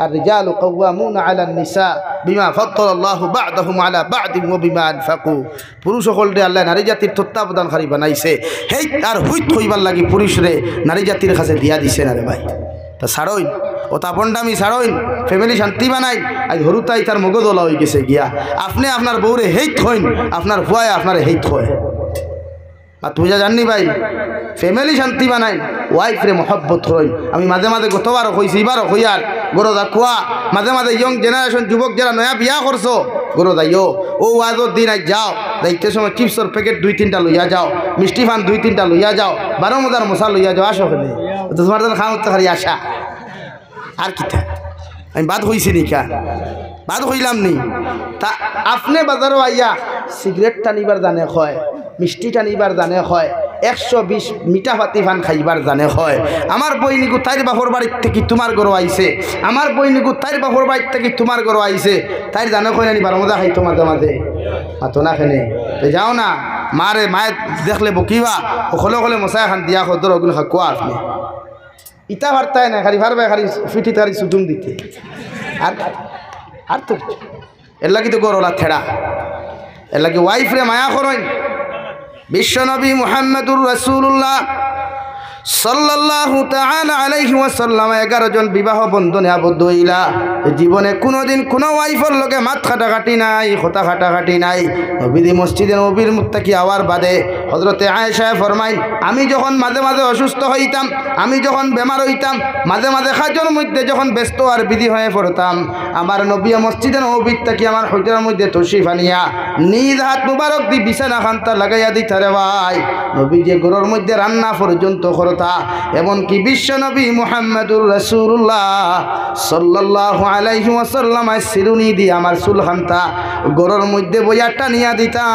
আর রিজালু কাওয়ামুনা আলান নিসা বিমা ফাদ্দালাল্লাহু বা'দাহুম আলা বা'দিন ওয়া বিমা আনফাকু। পুরুষ সকলরে আল্লাহ নারী জাতির তত্ত্বাবধানকারী বানাইছে। হেই আর হুইত হইবার লাগি পুরুষরে নারী জাতির কাছে দিয়া দিছে না রে ভাই। তা ছাড়ইন ও তাপনডামি ছাড়ইন ফ্যামিলি শান্তি বানাই আজ হরুতাই তার মগজলা হয়ে গেছে গিয়া আপনি আপনার বউরে হেইত হইন আপনার ভুয়ায় আপনার হেইত হয় আর তুই যা জাননি ভাই ফ্যামিলি শান্তি বানাই ওয়াইফরে মহব্বত হইন। আমি মাঝে মাঝে গতবারও কইছি এবারও কইয়ার গরদা কুয়া মাঝে মাঝে ইয়ং জেনারেশন যুবক যারা নয়া বিয়া করছো গরদা ইয়ো ও আজর দিন আজ যাও যাইতে সময় চিপসর প্যাকেট 2-3টা লইয়া যাও মিষ্টি ফান 2-3টা লইয়া যাও 12 মজার মশা লইয়া যাও আসো খেলে তোমার জন্য খাওয়া তো খালি আসা আর কিতা আমি বাদ হইছি নি কা বাদ হইলাম নি তা আপনি বাজারও আইয়া সিগারেট টানিবার জানে হয় মিষ্টি টানিবার জানে হয় 120 মিঠা পাতি ফান খাইবার জানে হয়। আমার বইনিগু তাইর বাপর বাড়ির থেকে তোমার গরো আইছে আমার বইনিগু তাইর বাপর বাড়ির থেকে তোমার গরো আইছে তাইর জানে হয় নানি 12 মজা খাইতো মাঝে মাঝে মাতো না খেনে তো যাও না মারে মায়ের দেখলে বকিবা ওখলে ওখলে মশাই খান দিয়া খদর ওগুলো খাকুয়া আপনি ইটা ভারতায় না খালি ভারবে খালি ফিটি তারি সুতুম দিতে আর আর তো এর লাগি তো গরলা থেড়া এর লাগি ওয়াইফরে মায়া করেন। বিশ্বনবী মুহাম্মদুর রাসূলুল্লাহ সাল্লাল্লাহু তাআলা আলাইহি ওয়াসাল্লাম 11 জন বিবাহ বন্ধনে আবদ্ধ হইলা জীবনে কোনোদিন কোনো ওয়াইফের লগে মাত কাটাকাটি নাই কথা কাটাকাটি নাই। নবীজি মসজিদে নবীর মুত্তাকি আওয়ার বাদে হযরতে আয়েশা ফরমাইন আমি যখন মাঝে মাঝে অসুস্থ হইতাম আমি যখন বেমার হইতাম মাঝে মাঝে কাজের মধ্যে যখন ব্যস্ত আর বিধি হয়ে পড়তাম আমার নবী মসজিদে নবীর তাকি আমার হজরের মধ্যে তশরিফ আনিয়া নিজ হাত মুবারক দি বিছানা খান্তা লাগাইয়া দিতা রে ভাই। নবী যে ঘরের মধ্যে রান্না পর্যন্ত করতা এমনকি বিশ্ব নবী মুহাম্মদুর রাসূলুল্লাহ সাল্লাল্লাহু আলাইহি ওয়াসাল্লাম সিরুনি দি আমার চুল খান্তা ঘরের মধ্যে বইয়া টানিয়া দিতা।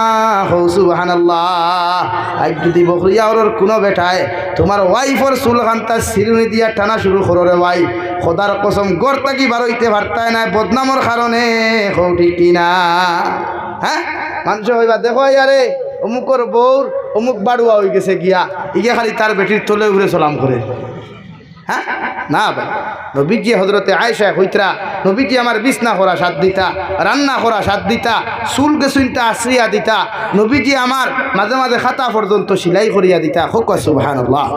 হৌ সুবহানাল্লাহ। আজ যদি বকরিয়া ওর কোনো বেটায় তোমার ওয়াইফর চুল খান্তা সিরুনি দিয়া টানা শুরু করো রে ভাই খোদার কসম গড় থাকি বার হইতে পারতায় না বদনামর কারণে। হৌ ঠিক কিনা? হ্যাঁ মানুষ হইবা দেখো আরে অমুকর বউর অমুক বাড়ুয়া হয়ে গেছে গিয়া ইগে খালি তার বেটির তোলে উড়ে সালাম করে। হ্যাঁ না ভাই নবীজি হজরতে আয়েশা হইতরা নবীজি আমার বিছনা করা সাথ দিতা রান্না করা সাথ দিতা চুল গেছুনটা আশ্রিয়া দিতা নবীজি আমার মাঝে মাঝে খাতা পর্যন্ত সিলাই করিয়া দিতা। হোক সুবহানাল্লাহ।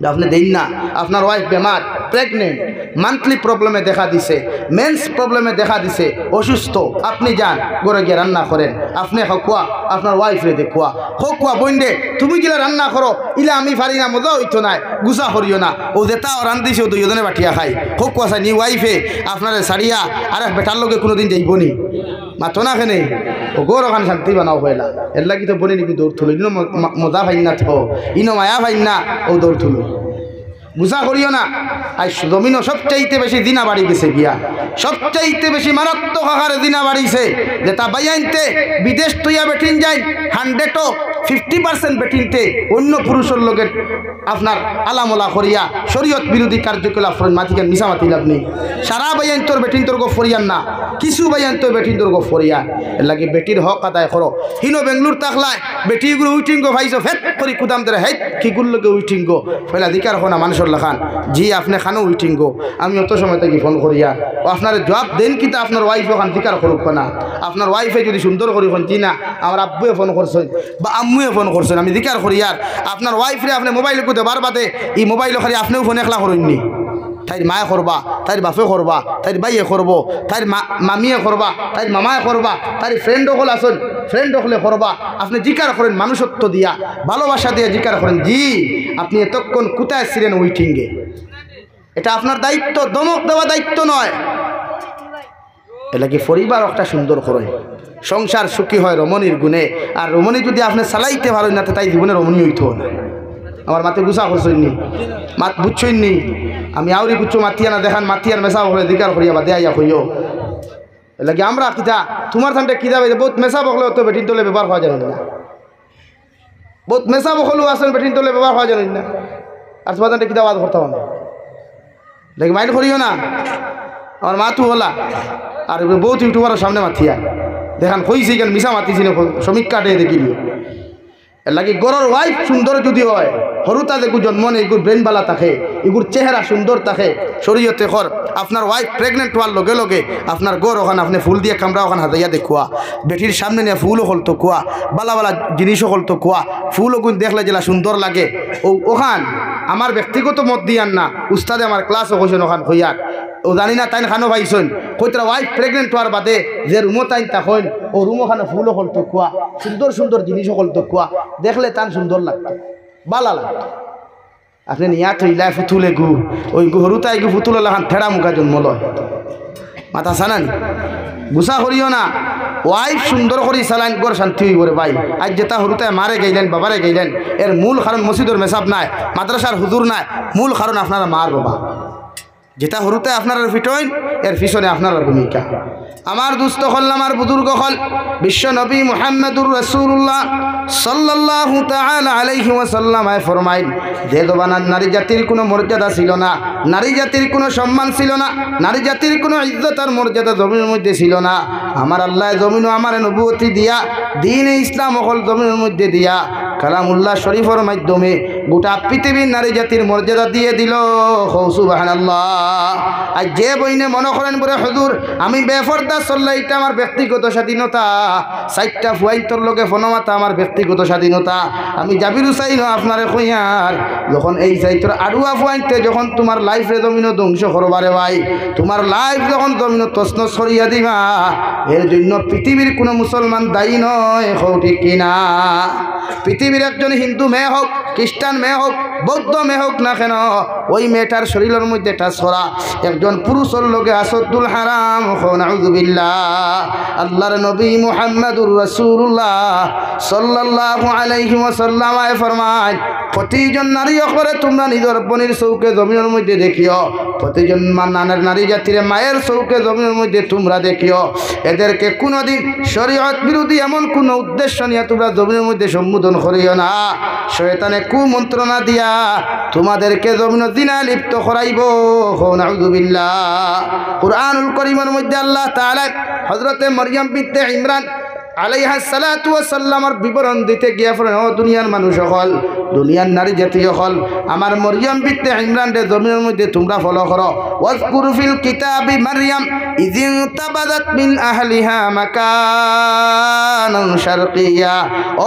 আপনি দেন না, আপনার ওয়াইফ বেমার, প্রেগনেন্ট, মান্থলি প্রবলেমে দেখা দিছে, মেন্স প্রবলেমে দেখা দিছে, অসুস্থ, আপনি যান ঘরে গিয়ে রান্না করেন, আপনি হকুয়া আপনার ওয়াইফরে দেখুয়া, হকুয়া বইন্ডে তুমি গিলা রান্না করো, ইলা আমি পারি না, মজা হইতো না, গুছা করিও না, ও যেটা রান্ধিছে ও দুইজনে বাটিয়া খাই, হকুয়া চাই নি ওয়াইফে আপনার সারিয়া আর এক বেটার লোকে কোনোদিন যাইব নি, মাতো না খেনে ও গোর ওখানে শান্তি বানাও হইলা, এর লাগি তো বলি নাকি দৌড় থুলো, ইনো মজা ভাই না তো, ইনো মায়া ভাই না, ও দৌড় থুলো, বুঝা করিও না। আর জমিনও সবচাইতে বেশি দিনা বাড়ি গেছে গিয়া, সবচাইতে বেশি মারাত্মক আকারে দিনা বাড়িছে, যে তা বাইয়াইনতে বিদেশ তুইয়া বেটিন যায় 150% বেটিনতে অন্য পুরুষের লোকে আপনার আলামলা করিয়া শরীয়ত বিরোধী কার্যকলাপ মাতিকেন মিশা মাতি লাভ নেই, সারা বাইয়াইন তোর বেটিন তোর গো ফরিয়ান না, কিছু বাইয়ান তোর বেটিন তোর গো ফরিয়ান, এর লাগে বেটির হক আদায় করো। হিনো বেঙ্গলোর তাকলায় বেটিগুলো উইটিং গো ভাইছো ফেট করি কুদাম ধরে হেট কিগুর লোকে উইটিং গো ফেলা দিকার না মানুষের লেখান জি আপনি খানো উইটিং গো, আমি অত সময় থেকে ফোন করিয়া ও আপনার জবাব দেন কিন্তু আপনার ওয়াইফ ওখান দিকার করুক না, আপনার ওয়াইফে যদি সুন্দর করি জি না আমার আব্বুয়ে ফোন করছেন বা আম্মুয়ে ফোন করছেন, আমি দিকার করি আর আপনার ওয়াইফরে আপনি মোবাইল করতে বারবাদে এই মোবাইল খালি আপনিও ফোন একলা করেননি, তাইর মায়ে করবা, তাইর বাপে করবা, তাইর বাইয়ে করবো, তাইর মামিয়ে করবা, তাইর মামায় করবা, তাইর ফ্রেন্ড হল আসুন ফ্রেন্ড হলে করবা, আপনি জিকার করেন মানুষত্ব দিয়া ভালোবাসা দিয়ে জিকার করেন জি আপনি এতক্ষণ কোথায় ছিলেন উইটিংয়ে, এটা আপনার দায়িত্ব, দমক দেওয়া দায়িত্ব নয়। এটা কি পরিবার একটা সুন্দর করে সংসার সুখী হয় রমণীর গুণে, আর রমণী যদি আপনি চালাইতে পারেন না তাই জীবনে রমণী হইতো না। আমার মাতে গুছা করছেননি, মাত বুঝছইনি, আমি আউরি বুঝছো মাতিয়া না দেখান, মাতিয়ার মেশা বলে দিকার করিয়া বা দেয়া হইও, লাগে আমরা কিতা তোমার থানটা কি যাবে, বহুত মেশা বকলে তো বেটিন তোলে ব্যবহার হওয়া জানেন না, বহুত মেশা বকলু আসেন বেটিন তোলে ব্যবহার হওয়া জানেন না, আর তোমার থানটা কিতা বাদ করতে হবে দেখি মাইন্ড করিও না, আমার মা তু হলা আর বহুত ইউটিউবারের সামনে মাতিয়া দেখান কইছি কেন মিশা মাতিছি না শ্রমিক কাটে দেখিলিও, এর লাগে গরর ওয়াইফ সুন্দর যদি হয়, হরুতা দেখু জন্ম নেই, এগুর ব্রেন বালা থাকে, এগুর চেহারা সুন্দর থাকে, শরীয়তে কর আপনার ওয়াইফ প্রেগনেন্ট হওয়ার লগে লগে আপনার গড় ওখানে আপনি ফুল দিয়ে কামড়া ওখানে হাজাইয়া দেখুয়া, বেটির সামনে নিয়ে ফুলও হলতো কুয়া, বালা বালা জিনিসও হলতো কুয়া, ফুলও গুণ দেখলে যেটা সুন্দর লাগে, ও ওখান আমার ব্যক্তিগত মত দিয়ান না, উস্তাদে আমার ক্লাসও হয়েছেন ওখান হইয়ার, ও জানি না তাইন খানো ভাইছেন কইতরা ওয়াইফ প্রেগনেন্ট হওয়ার বাদে যে রুমও তাইন তখন ও রুম ওখানে ফুলও হলতো কুয়া, সুন্দর সুন্দর জিনিসও হলতো কুয়া, দেখলে তান সুন্দর লাগতো বালা লাগতো। আপনি নিয়া থইলা ফুতুলে গু ওই হরুতাই গু ফুতুলে লাখান থেড়া মুখা জন্ম লয়, মাথা সানানি গুছা করিও না, ওয়াইফ সুন্দর করি চালাইন গর শান্তি হইব রে ভাই। আজ যেটা হরুতায় মারে গেলেন বাবারে গেলেন, এর মূল কারণ মসজিদের মেসাব নাই, মাদ্রাসার হুজুর নাই, মূল কারণ আপনারা মার বাবা, যেটা হরুতে আপনার ফিটইন এর পিছনে আপনার ভূমিকা। আমার দুস্থ হল আমার বুজুর্গ হল বিশ্ব নবী মুহাম্মদুর রাসূলুল্লাহ সাল্লাল্লাহু তাআলা আলাইহি ওয়াসাল্লাম ফরমাইন, যে জবানার নারী জাতির কোনো মর্যাদা ছিল না, নারী জাতির কোনো সম্মান ছিল না, নারী জাতির কোনো ইজ্জত আর মর্যাদা জমিনের মধ্যে ছিল না, আমার আল্লাহ জমিনও আমার নবুয়তি দিয়া দ্বীন ইসলাম হল জমিনের মধ্যে দিয়া কালামুল্লাহ শরীফের মাধ্যমে গোটা পৃথিবীর নারী জাতির মর্যাদা দিয়ে দিল। সুবহানাল্লাহ। আর যে বইনে মনে করেন বলে হুজুর আমি বেফরদা চললে এটা আমার ব্যক্তিগত স্বাধীনতা, সাইটটা ফুয়াইতর লোকে ফোনমাতা আমার ব্যক্তিগত স্বাধীনতা, আমি জাবির হুসাইন আপনারে কইয়ার যখন এই সাইটর আড়ুয়া ফুয়াইতে যখন তোমার লাইফে জমিন ধ্বংস করবারে ভাই, তোমার লাইফ যখন জমিন তছনছ করিয়া দিবা, এর জন্য পৃথিবীর কোনো মুসলমান দায়ী নয়, ঠিক কিনা? পৃথিবীর একজন হিন্দু মেয়ে হোক, খ্রিস্টান মেয়ে হোক, বৌদ্ধ মেয়ে হোক না কেন, ওই মেয়েটার শরীরের মধ্যে টাচ করা একজন পুরুষের লোকে আসদ্দুল হারাম। নাউযুবিল্লাহ। আল্লাহর নবী মুহাম্মদুর রাসূলুল্লাহ সাল্লাল্লাহু আলাইহি ওয়াসাল্লাম ফরমায়, প্রতিজন নারী করে তোমরা নিজের বোনের চৌকে জমিনের মধ্যে দেখিও, প্রতিজন নারী জাতির মায়ের চৌকে জমিনের মধ্যে তোমরা দেখিও, এদেরকে কোনোদিন শরীয়ত বিরোধী এমন কোনো উদ্দেশ্য নিয়ে তোমরা জমিনের মধ্যে সম্বোধন করিও না। শয়তানে কুমন্ত্রণা দিয়া তোমাদেরকে জমিন জিনা লিপ্ত করাইব। নাউযুবিল্লাহ। কুরআনুল কারীমের মধ্যে আল্লাহ তাআলা হযরতে মরিয়ম বিনতে ইমরান আলাইহা সালাতু ওয়া সাল্লামের বিবরণ দিতে গিয়া বলেন, ও দুনিয়ার মানুষ হল, দুনিয়ার নারী জাতীয় হল, আমার মরিয়ম বিনতে ইমরান রে জমিনের মধ্যে তোমরা ফলো করো। ওয়াজকুরু ফিল কিতাবি মারইয়াম ইযিন তাবাদাত মিন আহলিহা মাকানান শারকিয়া।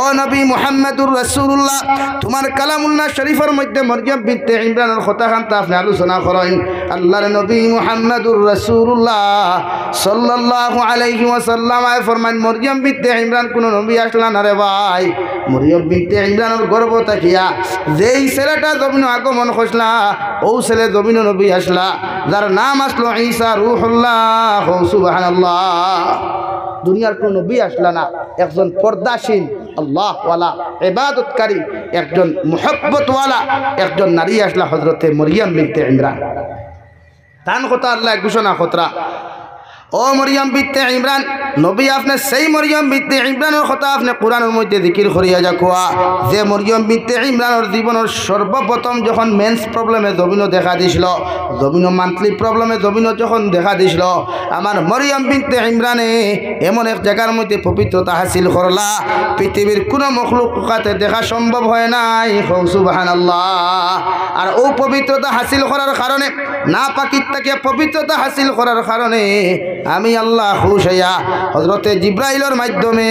ও নবী মুহাম্মদুর রাসূলুল্লাহ, তোমার কালামুল্লাহ শরীফের মধ্যে মরিয়ম বিনতে ইমরানের কথা খানটা আপনি আলোচনা করেন। আল্লাহর নবী মুহাম্মদুর রাসূলুল্লাহ সাল্লাল্লাহু আলাইহি ওয়াসাল্লাম ফরমান, মরিয়ম বিনতে ইমরান কোন নবী আসলা না রে ভাই। মরিয়ম বিনতে ইমরানের গর্ভ থাকিয়া যেই ছেলেটা জমিন আগমন হইসলা, ও ছেলে জমিন নবী আসলা, যার নাম আসলো ঈসা রূহুল্লাহ। সুবহানাল্লাহ। দুনিয়ার কোন নবী আসলা না, একজন পর্দাশীল আল্লাহ ওয়ালা ইবাদতকারী, একজন মুহাব্বতওয়ালা একজন নারী আসলা, হযরতে মরিয়ম বিনতে ইমরান। তান কথা আল্লাহ ঘোষণা খতরা, ও মরিয়ম বিনতে ইমরান নবী, আপনি সেই মরিয়ম বিনতে ইমরানের কথা আপনি কোরআনের মধ্যে জিকির করিয়া যাকুয়া, যে মরিয়ম বিনতে ইমরানের জীবনের সর্বপ্রথম যখন মেন্স প্রবলেমে জমিনও দেখা দিছিল, জমিনও মান্থলি প্রবলেমে জমিনও যখন দেখা দিছিল, আমার মরিয়ম বিনতে ইমরানে এমন এক জায়গার মধ্যে পবিত্রতা হাসিল করলা, পৃথিবীর কোনো মখলুকাতে দেখা সম্ভব হয় নাই। সুবহানাল্লাহ। আর ও পবিত্রতা হাসিল করার কারণে, না পাকিত থেকে পবিত্রতা হাসিল করার কারণে আমি আল্লাহ খুশ হইয়া হযরতে জিব্রাইলের মাধ্যমে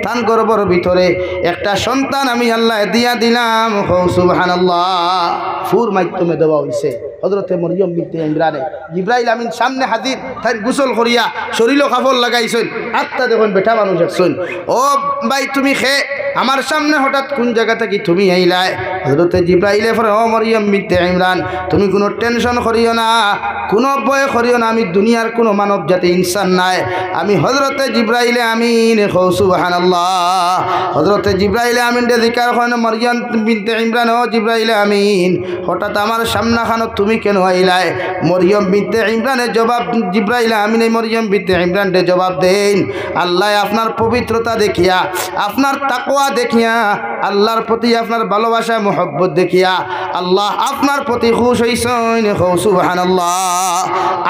তান গর্ভের ভিতরে একটা সন্তান আমি আল্লাহ দিয়া দিলাম। সুবহানাল্লাহ। ফুর মাধ্যমে দেওয়া হইছে হযরতে মরিয়ম বিনতে ইমরানে। জিব্রাইল আমিন সামনে হাজির, তাই গোসল করিয়া শরীরও কাপড় লাগাইছেন, আত্মা দেখুন বেটা মানুষ একছেন। ও ভাই তুমি খে আমার সামনে হঠাৎ কোন জায়গা থেকে তুমি আইলাই? হযরতে জিব্রাইলে ফরে, ও মরিয়ম বিনতে ইমরান, তুমি কোনো টেনশন করিও না, কোনো ভয় করিও না, আমি দুনিয়ার কোনো মানব জাতি ইনসান নাই, আমি হযরতে জিব্রাইলে আমিন। সুবহানাল্লাহ। হযরতে জিব্রাইলে আমিন দে জিকার করেন, মরিয়ম বিনতে ইমরান, ও জিব্রাইলে আমিন, হঠাৎ আমার সামনা খানো তুমি কেন আইলাই? মরিয়ম বিনতে ইমরানের জবাব, জিব্রাইলে আমিন এই মরিয়ম বিনতে ইমরান দে জবাব দেন, আল্লাহ আপনার পবিত্রতা দেখিয়া, আপনার তাকওয়া দেখিয়া, আল্লাহর প্রতি আপনার ভালোবাসা মোহব্বত দেখিয়া আল্লাহ আপনার প্রতি খুশ হইছেন। সুবহানাল্লাহ।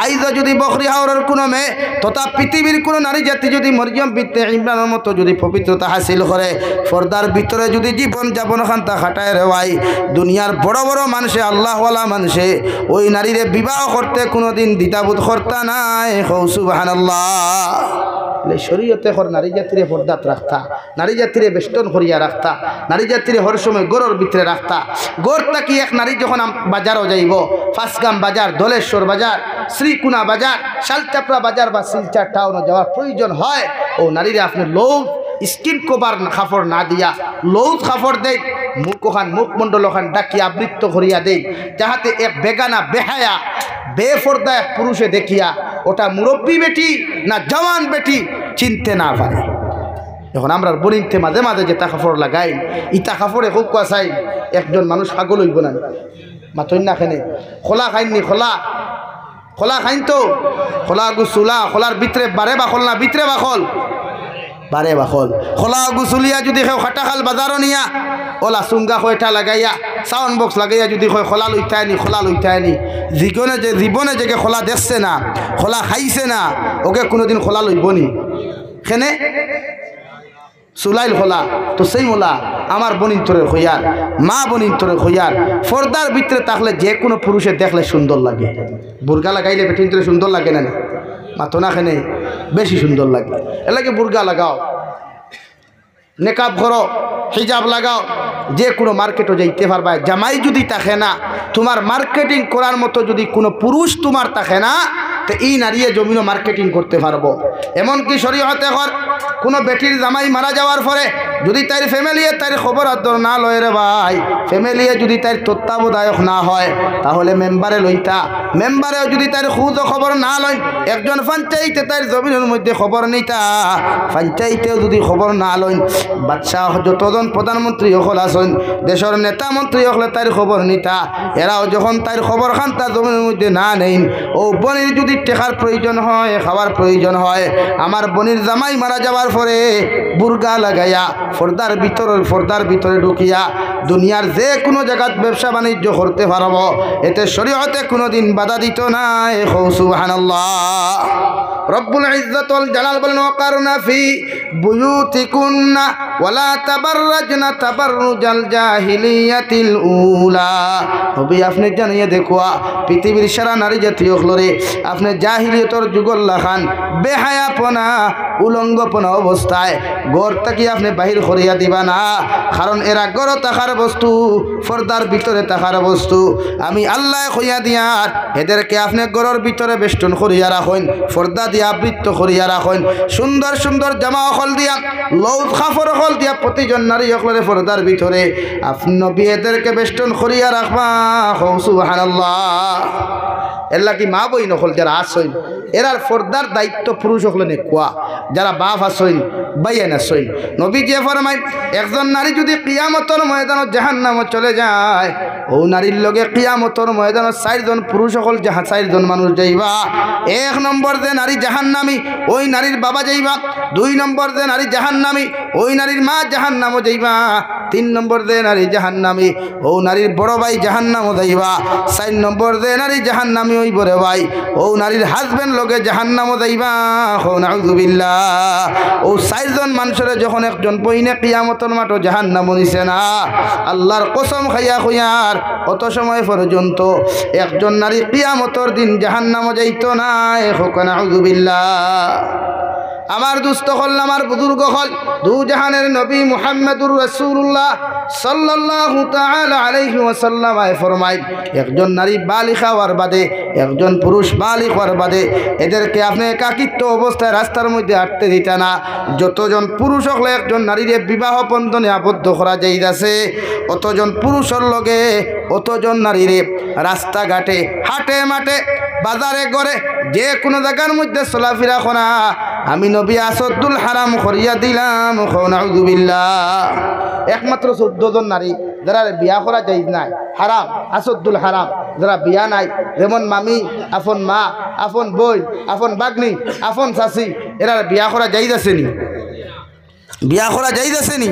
আইজ যদি বকরি হাওরের কোনো মেয়ে তথা পৃথিবীর কোনো নারী জাতি যদি মরিয়ম বিনতে ইমরানের মতো যদি পবিত্রতা হাসিল করে, পর্দার ভিতরে যদি জীবন যাপন খান্তা খাটায় রেওয়াই, দুনিয়ার বড় বড় মানুষে আল্লাহওয়ালা মানুষে ওই নারীরে বিবাহ করতে কোনোদিন দ্বিধাবোধ করতা নাই। সুবহানাল্লাহ। শরীয়তে হর নারী জাতিরে পর্দাত রাখতা, নারী জাতিরে বেষ্টন করিয়া রাখতা, নারী জাতিরে হর সময় গড়ের ভিতরে রাখতা। গড় থাকি এক নারী যখন বাজারও যাইব, ফাঁসগাম বাজার, দলেশ্বর বাজার, শ্রীকুনা বাজার, শালচাপড়া বাজার বা শিলচর টাউনে যাওয়ার প্রয়োজন হয়, ও নারীরে আপনি লৌদ স্কিন কভার কাপড় না দিয়া লৌদ কাপড় দেয়, মুখমণ্ডল ওখান ডাকিয়া আবৃত্ত করিয়া দেয়, যাহাতে এক বেগানা বেহায়া বেফর্দা এক পুরুষে দেখিয়া ওটা মুরব্বী বেটি না জওয়ান বেটি চিনতে না পারে। এখন আমরা বনিতে মাঝে মাঝে যে কাপড় লাগাই, ইটা কাপড়ে খুব কাছাই, একজন মানুষ পাগল হইব না, মাথই না খেনে খোলা খাইননি, খোলা খোলা খাইন তো খোলা গুসুলা, খোলার ভিতরে বারে বাখল না ভিতরে বাখল, বারে বাখল খোলা গুসুলিয়া যদি কেউ খাটাখাল বাজারও নিয়া ওলা চুঙ্গা কয়টা লাগাইয়া সাউন্ড বক্স লাগাইয়া যদি কয় খোলা লইতে আনি, খোলা লইতে আনি, জীবনে যে খোলা দেখছে না, খোলা খাইছে না, ওকে কোনোদিন খোলা লইবনি খেনে চুলাইল খোলা। তো সেই মোলা আমার বনিন্তরের হইয়ার, মা বনিন্তরের হইয়ার, পর্দার ভিতরে থাকলে যে কোনো পুরুষের দেখলে সুন্দর লাগে। বুর্গা লাগাইলে বেটিন্তরে সুন্দর লাগে না, মাথো না খেনে বেশি সুন্দর লাগে, এলাকে বুর্গা লাগাও, নেকাব করো, হিজাব লাগাও, যে কোনো মার্কেটও যাইতে পারবা। জামাই যদি থাকে না, তোমার মার্কেটিং করার মতো যদি কোনো পুরুষ তোমার থাকে না, তো এই নারীয়ে জমিনও মার্কেটিং করতে পারবো। এমনকি শরীয়তে হর কোনো বেটির জামাই মারা যাওয়ার পরে যদি তার ফ্যামিলিয়ে তার খবর আদর না লয় রে ভাই, ফ্যামিলিয়ে যদি তার তত্ত্বাবধায়ক না হয়, তাহলে মেম্বারে লইতা, মেম্বারেও যদি তার খুদ খবর না লয়, একজন পঞ্চায়েতে তার জমিনের মধ্যে খবর নিতা, পঞ্চায়েতেও যদি খবর না লয়, বাদশাহ যতজন প্রধানমন্ত্রী হল আসেন, দেশের নেতা মন্ত্রী হলে তার খবর নিতা, এরাও যখন তার খবর খান তার জমিনের মধ্যে না নেন, ও বনির যদি টেকার প্রয়োজন হয়, খাওয়ার প্রয়োজন হয়, আমার বনির জামাই মারা যাওয়ার পরে বুর্গা লাগাইয়া পর্দার ভিতরে ঢুকিয়া দুনিয়ার যে কোনো জায়গাত ব্যবসা বাণিজ্য করতে পারব, এতে শরীয়তে কোনোদিন বাধা দিত নাই। সুবহানাল্লাহ। রব্বুল ইজ্জত ওয়াল জালাল বলেন, ওয়াকারনা ফি বুয়ুতিকুন্না ওয়ালা তাবাররাজনা তাবাররুজাল জাহিলিয়াতিল উলা। নবী আপনি জানিয়ে দেখুয়া পৃথিবীর সারা নারী জাতীয় হলরে আপনি জাহিলিয়তর যুগল্লা খান বেহায়াপনা উলঙ্গপনা অবস্থায় ঘর থেকে আপনি বাহির করিয়া দিবা না, কারণ এরা গড় তাকার বস্তু, পর্দার ভিতরে তাকার বস্তু। আমি আল্লাহ কইয়া দিয়ার এদেরকে আপনি গড়ের ভিতরে বেষ্টন করিয়া রাখেন, পর্দা দিয়া আবৃত্ত করিয়া রাখেন, সুন্দর সুন্দর জামা অকল দিয়া লৌদ কাপড় অকল দিয়া প্রতিজন নারী অকলের পর্দার ভিতরে আপনি নবী এদেরকে বেষ্টন করিয়া রাখবা। সুবহানাল্লাহ। এল্লা কি মা বই নকল যারা আসইন এরার পর্দার দায়িত্ব পুরুষ হকলে নেকুয়া, যারা বাপ আসইন বাইয়ান আসইন। নবী যে ফরমাই একজন নারী যদি কিয়ামতর ময়দানত জাহান্নামত চলে যায়, ও নারীর লগে কিয়ামতর ময়দানত 4 জন পুরুষ হকল 4 জন মানুষ যাইবা। 1 নম্বর যে নারী জাহান্নামী ওই নারীর বাবা যাইবা, 2 নম্বর যে নারী জাহান্নামী ওই নারীর মা জাহান্নামও যাইবা, 3 নম্বর যে নারী জাহান্নামী ও নারীর বড় ভাই জাহান্নামও যাইবা, 4 নম্বর যে নারী জাহান্নামী ওই বড় ভাই ও নারীর হাজবেন্ড লগে জাহান্নামও যাইবা। নাউযুবিল্লাহ। ও 4 জন মানুষের যখন একজন বইনে কিয়ামতের মাঠে জাহান্নামও নিছে না, আল্লাহর কসম খাইয়া খুইয়ার অত সময় পর্যন্ত একজন নারী কিয়ামতের দিন জাহান্নামও যাইতো না। নাউযুবিল্লাহ। আমার দুস্থ হল, আমার বুজুর্গ হল, দু জাহানের নবী মুহাম্মদুর রাসূলুল্লাহ সাল্লাল্লাহু তাআলা আলাইহি ওয়াসাল্লাম ফরমায় একজন নারী বালিগ হওয়ার বাদে, একজন পুরুষ বালিগ হওয়ার বাদে এদেরকে আপনি একাকিত্ব অবস্থায় রাস্তার মধ্যে হাঁটতে দিতে না। যতজন পুরুষ হলে একজন নারীরে বিবাহ বন্ধনে আবদ্ধ করা যাইতাছে, অতজন পুরুষের লগে অতজন নারীরে রাস্তাঘাটে হাটে মাঠে বাজারে ঘরে যে কোনো জায়গার মধ্যে চলাফেরা করা আমি নবী আসাদুল হারাম করিয়া দিলাম। নাউযুবিল্লাহ। একমাত্র 14 জন নারী যারা বিয়া করা যাইজ নাই, হারাম, আসাদুল হারাম, যারা বিয়া নাই, যেমন মামি, আপন মা, আপন বই, আপন বাগনি, আপন চাচি, এরা বিয়া করা যাইজ আসেনি, বিয়া করা যাইজ আসেনি।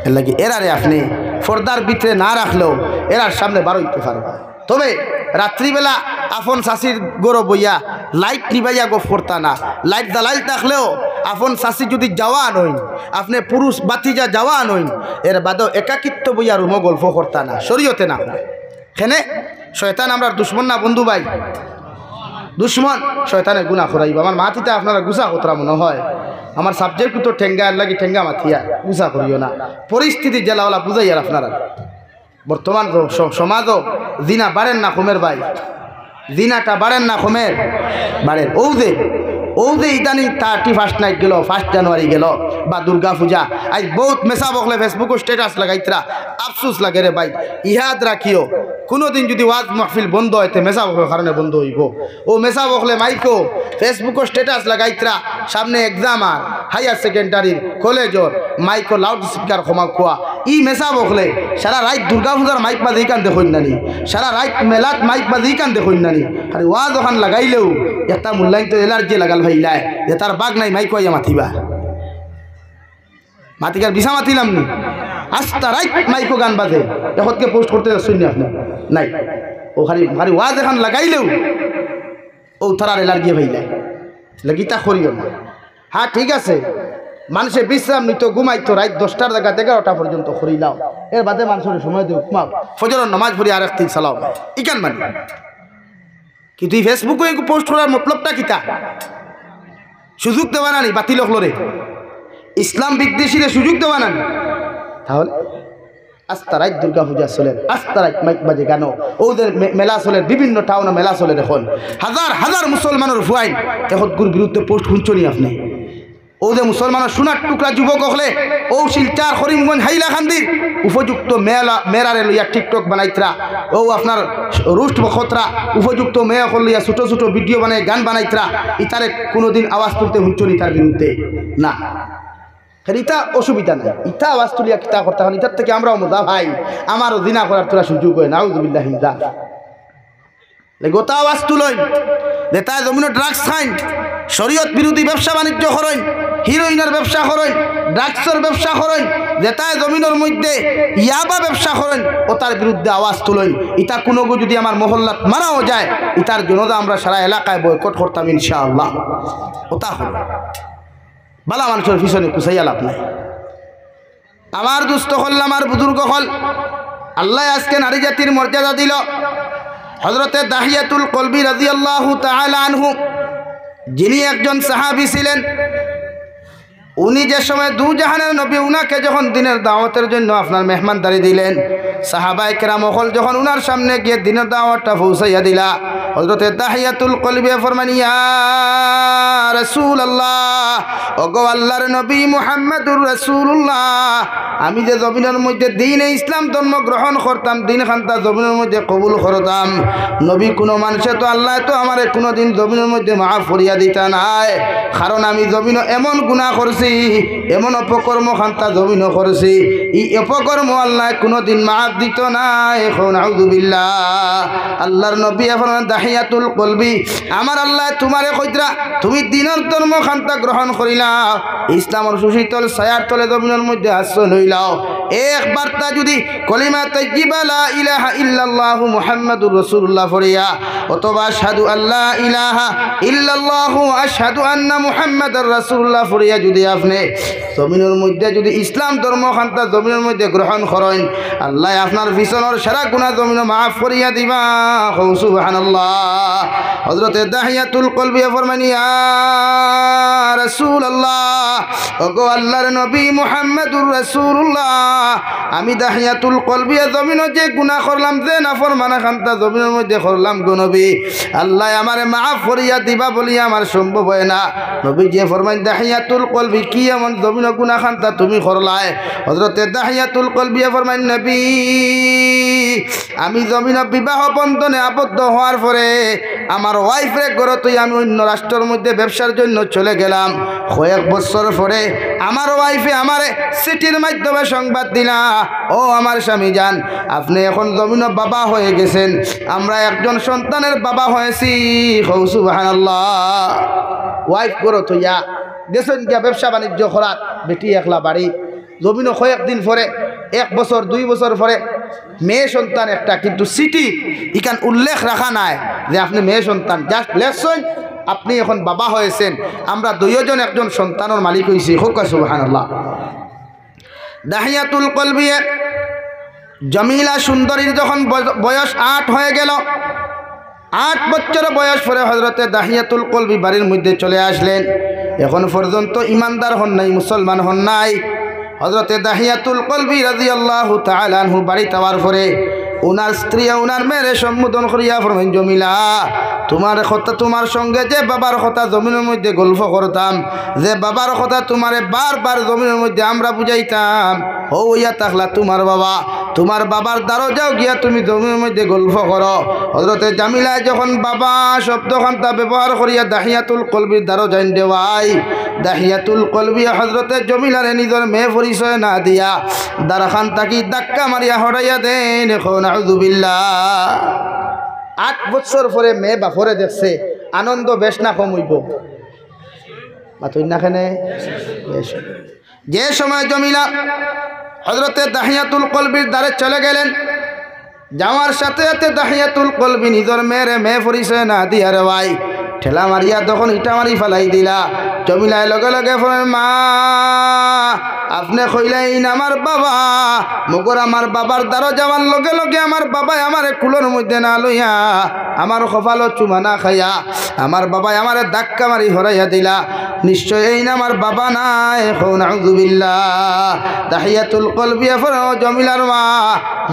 এর লাগে এরারে আপনি পর্দার ভিতরে না রাখলেও এরার সামনে বারোইতে পারবা। তবে রাত্রিবেলা আপন চাষির গরো বইয়া লাইট নিবাইয়া গো ফোরতা না, লাইট জ্বালাই থাকলেও আপন চাষি যদি যাওয়া নইন, আপনি পুরুষ বাতিজা যাওয়া নইন, এর বাদেও একাকিত্ব বইয়া রুমো গল্প করতা না, শরীয়তে না। কেনে শয়তান আমরা দুশ্মন না বন্ধু ভাই, দুশ্মন শয়তানের গুণা করাইব। আমার মাথিতে আপনারা গুছা কতরা মনে হয়, আমার সাবজেক্ট তো ঠেঙ্গা লাগি ঠেঙ্গা মাথিয়া গুছা করিও না, পরিস্থিতি জেলাওয়ালা বুঝাই আর আপনারা। বর্তমান সমাজও জিনা বাড়েন না কমের ভাই, জিনাটা বাড়েন না কমের বাড়েন। ও যে ইদানি 31 নাইট গেল, 1 জানুয়ারি গেল বা দুর্গা পূজা, আজ বহুত মেসা বকলে ফেসবুকে স্ট্যাটাস লাগাইতরা, আফসোস লাগে রে ভাই। ইহাদ রাখিও কোনোদিন যদি ওয়াজ মাহফিল বন্ধ হইতে মেসা বকলের কারণে বন্ধ হইব। ও মেসা বকলে মাইকো ফেসবুকে স্ট্যাটাস লাগাইতরা, সামনে এক্সাম আর হায়ার সেকেন্ডারির কলেজর মাইকো লাউড স্পিকার ক্ষমা খোয়া, ই মেসা বকলে সারা রাত দুর্গা পূজার মাইক বাজি কান দেখুন নানি, সারা রাত মেলাত মাইক বাজি কান দেখুন নানি। আর ওয়াজ ওখান লাগাইলেও একটা মূল্যায়ন তো এলার্জি লাগাল ভাইলাই যে তার বাঘ নাই মাইক আইয়া মাতিবা, মাতিকার বিছা মাতিলাম নি, আস্তা রাত মাইকো গান বাজে, এখনকে পোস্ট করতে যাচ্ছেন না আপনি নাই। ও খালি ওয়াজ এখন লাগাইলেও ও তার এলার্জি ভাইলাই লাগিতা করিও না। হ্যাঁ ঠিক আছে, মানুষে বিশ্রাম নিত, ঘুমাইতো, রাত 10টার জায়গা 11টা পর্যন্ত করিলাও, এর বাদে মানুষের সময় দিয়ে ঘুমাও, ফজরের নামাজ পড়ি আর একদিন চালাও, ইকান মানে। কিন্তু এই ফেসবুকে পোস্ট করার মতলবটা কিতা? সুযোগ দেওয়া নানি বাতিল হলরে, ইসলাম বিদ্বেষীরে সুযোগ দেওয়া নানি। তাহলে আস্তা রাত দুর্গা পূজা চলেন, আস্তা রাত মাইক বাজে গানো, ওদের মেলা চলেন, বিভিন্ন টাউনে মেলা চলে, দেখুন হাজার হাজার মুসলমানের ভুয়াইন এখনগুর বিরুদ্ধে পোস্ট শুনছনি আপনি। ও যে মুসলমানের সোনার টুকরা যুবক হলে ও শিলচার করিমগঞ্জ হাইলাকান্দির উপযুক্ত মেয়েরারে লইয়া টিকটক বানাইতরা, ও আপনার রুষ্ট বখতরা উপযুক্ত মেয়ে লইয়া ছোটো ছোটো ভিডিও বানাই গান বানাইতরা, ইতারে কোনোদিন আওয়াজ তুলতে হুঁচনি তার বিরুদ্ধে না। ইতা অসুবিধা নাই, ইতা আওয়াজ তুলিয়া কিতা করতে হন, ইতার থেকে আমরাও মজা ভাই, আমারও দিনা করার তোরা সুযোগ হয়। নাউযুবিল্লাহ হিন্দা গোটা আওয়াজ তুলই যে তাই জমিন ড্রাগস খাইন, শরীয়ত বিরোধী ব্যবসা বাণিজ্য করেন, হিরোইনের ব্যবসা করেন, ড্রাগসের ব্যবসা করেন, যেটায় জমিনের মধ্যে ইয়াবা ব্যবসা করেন, ও তার বিরুদ্ধে আওয়াজ তুলেন। ইটা কোনো যদি আমার মহল্লাত মারাও যায়, ইটার জন্য আমরা সারা এলাকায় বয়কট করতাম ইনশাআল্লাহ। ওটা হল বালা মানুষের পিছনে কুচাইয়া লাভ নাই। আমার দুস্থ হল, আমার বুজুর্গ হল, আল্লাহ আজকে নারী জাতির মর্যাদা দিল। হযরতে দাহিয়াতুল কলবি রাদিয়াল্লাহু তাআলা আনহু, যিনি একজন সাহাবী ছিলেন, উনি যে সময় দু জাহানের নবী উনাকে যখন দিনের দাওয়াতের জন্য আপনার মেহমানদারি দিলেন, সাহাবায়ে কেরাম হল যখন উনার সামনে গিয়ে দিনের দাওয়াতটা পৌঁছাইয়া দিলা, হযরতে দাহিয়াতুল কলবি ফরমান, ইয়া রাসূলুল্লাহ, ওগো আল্লাহর নবী মুহাম্মদুর রাসূলুল্লাহ, আমি যে জমিনের মধ্যে দ্বীনে ইসলাম ধর্ম গ্রহণ করতাম, দিন খান্তা জমিনের মধ্যে কবুল করতাম, নবী কোনো মানুষে তো আল্লাহ তো আমারে কোনো দিন জমিনের মধ্যে মাফ করিয়া দিতা নাই, কারণ আমি জমিন এমন গুনাহ করছি, এমন অপকর্ম খান্তা জমিন করছি, এই অপকর্ম আল্লাহ কোনো দিন মাফ দিত নাই। এখন আউযুবিল্লাহ। আল্লাহর নবী এখন দাহিয়াতুল কলবি, আমার আল্লাহ তোমারে কইতরা তুমি দিনের ধর্ম খান্তা গ্রহণ করিলা, ইসলামের সুশীতল ছায়ার তলে জমিনের মধ্যে আশ্রয় লইলাও, একবার তা যদি কলিমা তাইয়্যিবা লা ইলাহা ইল্লাল্লাহু মুহাম্মাদুর রাসূলুল্লাহ পড়িয়া, অথবা আশহাদু আল্লা ইলাহা ইল্লাল্লাহু আশহাদু আন্না মুহাম্মাদার রাসূলুল্লাহ পড়িয়া যদি আপনি জমিনের মধ্যে যদি ইসলাম ধর্ম খান্তা জমিনের মধ্যে গ্রহণ করেন, আল্লাহ আপনার পিছনের সারা গুনাহ জমিন মাফ করিয়া দিবা। সুবহানাল্লাহ। হযরতে দাহিয়াতুল কলবি ফরমান, ইয়া রাসূলুল্লাহ, ওগো আল্লাহর নবী মুহাম্মদুর রাসূলুল্লাহ, আমি দাহিয়াতুল কলবি জমিনে যে গুনাহ করলাম, যে নাফরমানা খান্তা জমিনের মধ্যে করলাম গো নবী, আল্লাহ আমারে মাফ করিয়া দিবা বলিয়া আমার সম্ভব হয় না। নবী যে ফরমান, দাহিয়াতুল কলবি কি এমন জমিন গুনাহ খান্তা তুমি করলাই? হযরতে দাহিয়াতুল কলবি ফরমান, নবী আমি জমিন বিবাহ বন্ধনে আবদ্ধ হওয়ার পরে আমার ওয়াইফের ঘরে তুই আমি অন্য রাষ্ট্রের মধ্যে ব্যবসার জন্য চলে গেলাম, কয়েক বছর পরে আমার ওয়াইফে আমারে চিঠির মাধ্যমে সংবাদ দিলা, ও আমার স্বামী যান, আপনি এখন জমিন বাবা হয়ে গেছেন, আমরা একজন সন্তানের বাবা হয়েছি। সুবহানাল্লাহ। ওয়াইফ ঘরে তুইয়া গেছেন গিয়া ব্যবসা বাণিজ্য করার, বেটি একলা বাড়ি, জমিন কয়েকদিন পরে, 1 বছর 2 বছর পরে মেয়ে সন্তান একটা, কিন্তু সিটি ইখান উল্লেখ রাখা নাই যে আপনি মেয়ে সন্তান, জাস্ট লেখছেন আপনি এখন বাবা হয়েছেন, আমরা দুইজন একজন সন্তানের মালিক হয়েছি। হোক সুবহানাল্লাহ। দাহিয়াতুল কলবি জমিলা সুন্দরীর যখন বয়স 8 হয়ে গেল, 8 বছর বয়স পরে হযরতে দাহিয়াতুল কলবি বাড়ির মধ্যে চলে আসলেন। এখন পর্যন্ত ইমানদার হন নাই, মুসলমান হন নাই। হযরতে দাহিয়াতুল কলবি রাদিয়াল্লাহু তাআলা আনহু বাড়ি যাওয়ার পরে ওনার স্ত্রী ওনার মেয়ের সম্বোধন করিয়া ফরমাইন, জমিলা তোমার কথা, তোমার সঙ্গে যে বাবার কথা জমিনের মধ্যে গল্প করতাম, যে বাবার কথা তোমারে বারবার জমিনের মধ্যে আমরা বুঝাইতাম, ও ইয়া তাকলা তোমার বাবা, তোমার বাবার দ্বারও যাও গিয়া তুমি জমিনের মধ্যে গল্প করো। হযরতে জামিলা যখন বাবা শব্দখান্তা ব্যবহার করিয়া দাহিয়াতুল কলবির দ্বারও যাইন দেওয়াই, দাহিয়াতুল কলবি হযরতে জমিলারে নিজের মেয়ে পরিচয় না দিয়া দ্বারখান তাকি ধাক্কা মারিয়া হটাইয়া দেন। এখন আউযুবিল্লাহ। 8 বছর পরে মেয়ে বাপরে দেখছে, আনন্দ বেশ না কম হইব মাতুই না খানে। যে সময় জমিলা হযরতে দাহিয়াতুল কলবির দ্বারে চলে গেলেন, যাওয়ার সাথে সাথে দাহিয়াতুল কলবি নিজের মেয়ে পরিচয় না দিয়া রে ভাই ঠেলা মারিয়া তখন ইটা মারি ফেলাই দিলা। জমিলায় লগে লগে মা আপনি কইলেন আমার বাবা, মগর আমার বাবার দ্বারা যাওয়ার লগে লগে আমার বাবাই আমার কুলোর মধ্যে না লইয়া আমার কপালও চুমা না খাইয়া আমার বাবাই আমার ধাক্কা মারি হরাইয়া দিলা, নিশ্চয় এই না আমার বাবা নাই। এখন আউযুবিল্লাহ। দাহিয়াতুল কলবি জমিলার মা,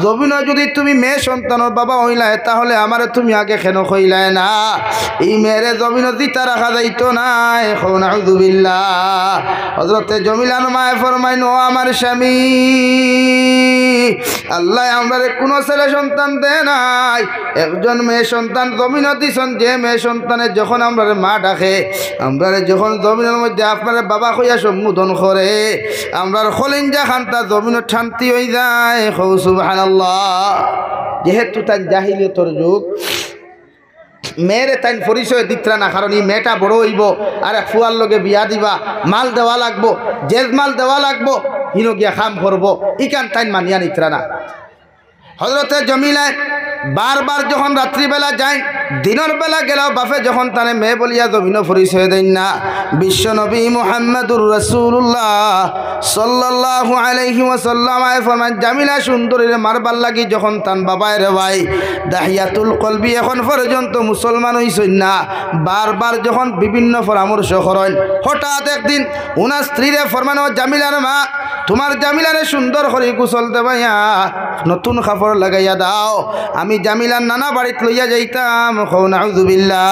জমিন যদি তুমি মেয়ে সন্তানের বাবা হইলাই তাহলে আমারে তুমি আগে কেন কইলাই না? এই মেয়েরে জমিন দিতা রাখা যাইতো না। এখন আউযুবিল্লাহ। হযরতে জমিলার মায়ে ফরমাইন, ও আমার স্বামী, আল্লাহ আমরারে কোনো ছেলে সন্তান দেয় নাই, একজন মেয়ে সন্তান জমিন দিছেন। যে মেয়ে সন্তানের যখন আমরারে মা ডাকে, আমরারে যখন জমিনের মধ্যে আপনার বাবা কইয়া সম্বোধন করে, আমরার খলিঞ্জা খান্তা জমিন শান্তি হয়ে যায়। সুবহানাল্লাহ। যেহেতু তাই জাহিলিয়তর যুগ, মেয়েরে তাই পরিচয় দিতরা না, কারণ এই মেয়েটা বড় হইব আর এক ফুয়ার লগে বিয়া দিবা, মাল দেওয়া লাগবো, জেজ মাল দেওয়া লাগবো, হিনো গিয়া খাম করবো, ইকান তাই মানিয়া নিতরা না। হযরতে জমিলায় বারবার যখন রাত্রিবেলা যায়, দিনের বেলা গেলেও বাপে যখন তানে মেয়ে বলিয়া জমিন পরিচয় দেন না। বিশ্ব নবী মুহাম্মদুর রাসূলুল্লাহ সাল্লাল্লাহু আলাইহি ওয়াসাল্লাম ফরমান জামিলা সুন্দরীর মারবার লাগি যখন তান বাবায় রে ভাই দাহিয়াতুল কলবি এখন পর্যন্ত মুসলমান হইছেন না। বারবার যখন বিভিন্ন পরামর্শ করেন, হঠাৎ একদিন ওনার স্ত্রীরে ফরমানো, জামিলার মা তোমার জামিলারে সুন্দর করে গোসল দেবাইয়া নতুন কাপড় লাগাইয়া দাও, আমি জামিলার নানা বাড়িতে লইয়া যাইতাম। কও নাউযুবিল্লাহ।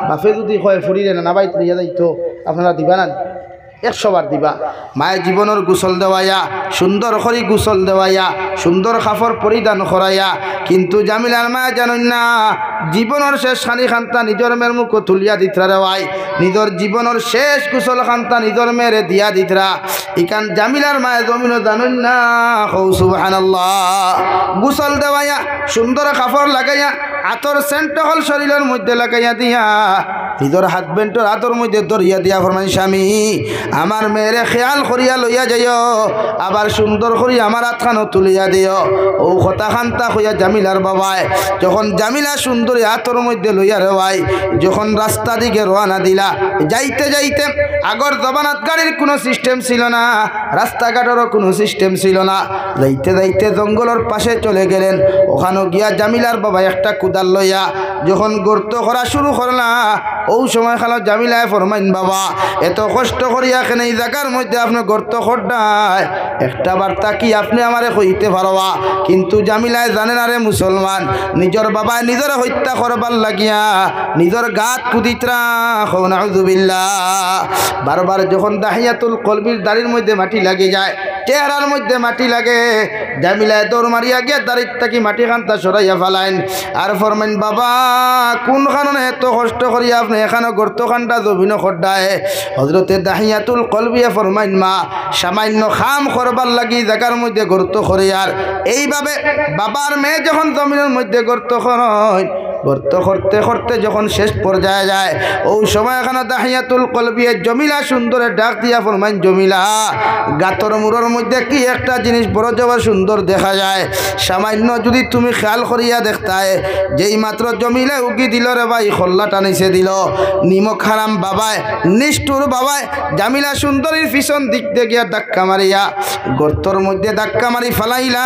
বাপে যদি কয় ফুরিরে নানা বাড়িতে লইয়া যাইতো, আপনারা দিবা না? 100 বার দিবা। মায়ের জীবনের গোসল দেওয়াইয়া সুন্দর করে গোসল দেওয়াইয়া সুন্দর কাপড় পরিধান করাইয়া, কিন্তু জামিলার মা জানেন না জীবনের শেষ খানি খান্তা নিজের মেয়ের মুখ তুলিয়া দিতরা রেওয়াই, নিজের জীবনের শেষ গোসল খান্তা নিজের মেয়েরে দিয়া দিতরা। ইকান জামিলার মায়ের জমিনও জানেন না। কও সুবহানাল্লাহ। গোসল দেওয়াইয়া সুন্দর কাপড় লাগাইয়া আতর সেন্ট হল শরীরের মধ্যে লাগাইয়া দিয়া নিজের হাজবেন্ডের হাতের মধ্যে ধরিয়া দিয়া ফরমান, স্বামী আমার মেয়েরে খেয়াল করিয়া লইয়া যাইও, আবার সুন্দর করিয়া আমার হাতখানো তুলিয়া দিও। ও কথা খান্তা হইয়া জামিলার বাবায় যখন জামিলা সুন্দরী হাতের মধ্যে লইয়া রেওয়াই যখন রাস্তা দিকে রওনা দিলা, যাইতে যাইতে আগর জবানাত গাড়ির কোনো সিস্টেম ছিল না, রাস্তাঘাটেরও কোনো সিস্টেম ছিল না। যাইতে যাইতে জঙ্গলের পাশে চলে গেলেন। ওখানে গিয়া জামিলার বাবা একটা কুদাল লইয়া যখন গর্ত করা শুরু করলা, ও সময় খালো জামিলায় ফরমাইন, বাবা এত কষ্ট করিয়া কেন এই জায়গার মধ্যে আপনি গর্ত খোঁড়ায়, একটা বার্তা কি আপনি আমারে কইতে পারবা? কিন্তু জামিলায় জানেন আরে মুসলমান, নিজের বাবায় নিজের হত্যা করবার লাগিয়া নিজের গাত কুদিতরা। নাউযুবিল্লাহ। বারবার যখন দাহিয়াতুল কলবির দাড়ির মধ্যে মাটি লাগে যায়, চেহারার মধ্যে মাটি লাগে, জামিলায় দৌড় মারিয়া গিয়া দাড়ির থাকি মাটি খান্তা সরাইয়া ফেলাইন আর ফরমাইন, বাবা কোন কারণে এত কষ্ট করিয়া আপনি এখানে গর্ত খান্তা জমিন খোঁড়ায়? হযরতে দাহিয়াতুল কলবিয়া ফরমাইন, মা সামান্য খাম করবার লাগি জায়গার মধ্যে গর্ত করে। আর এইভাবে বাবার মেয়ে যখন জমিনের মধ্যে গর্ত করেন, গর্ত করতে করতে যখন শেষ পর্যায়ে যায়, ওই সময় এখানে দাহিয়াতুল কলবিয়া জমিলা সুন্দরে ডাক দিয়া ফরমাইন, জমিলা গাতর মুড়োর মধ্যে কি একটা জিনিস বড় জবর সুন্দর দেখা যায়, সামান্য যদি তুমি খেয়াল করিয়া দেখতায়। যেই মাত্র জমিলা উকি দিল রে ভাই, খল্লা টানিছে দিল। নিমক হারাম বাবায়, নিষ্ঠুর বাবায় জামিলা সুন্দরীর পিছন দিক দিয়ে গিয়া ধাক্কা মারিয়া গর্তর মধ্যে ধাক্কা মারি ফালাইলা।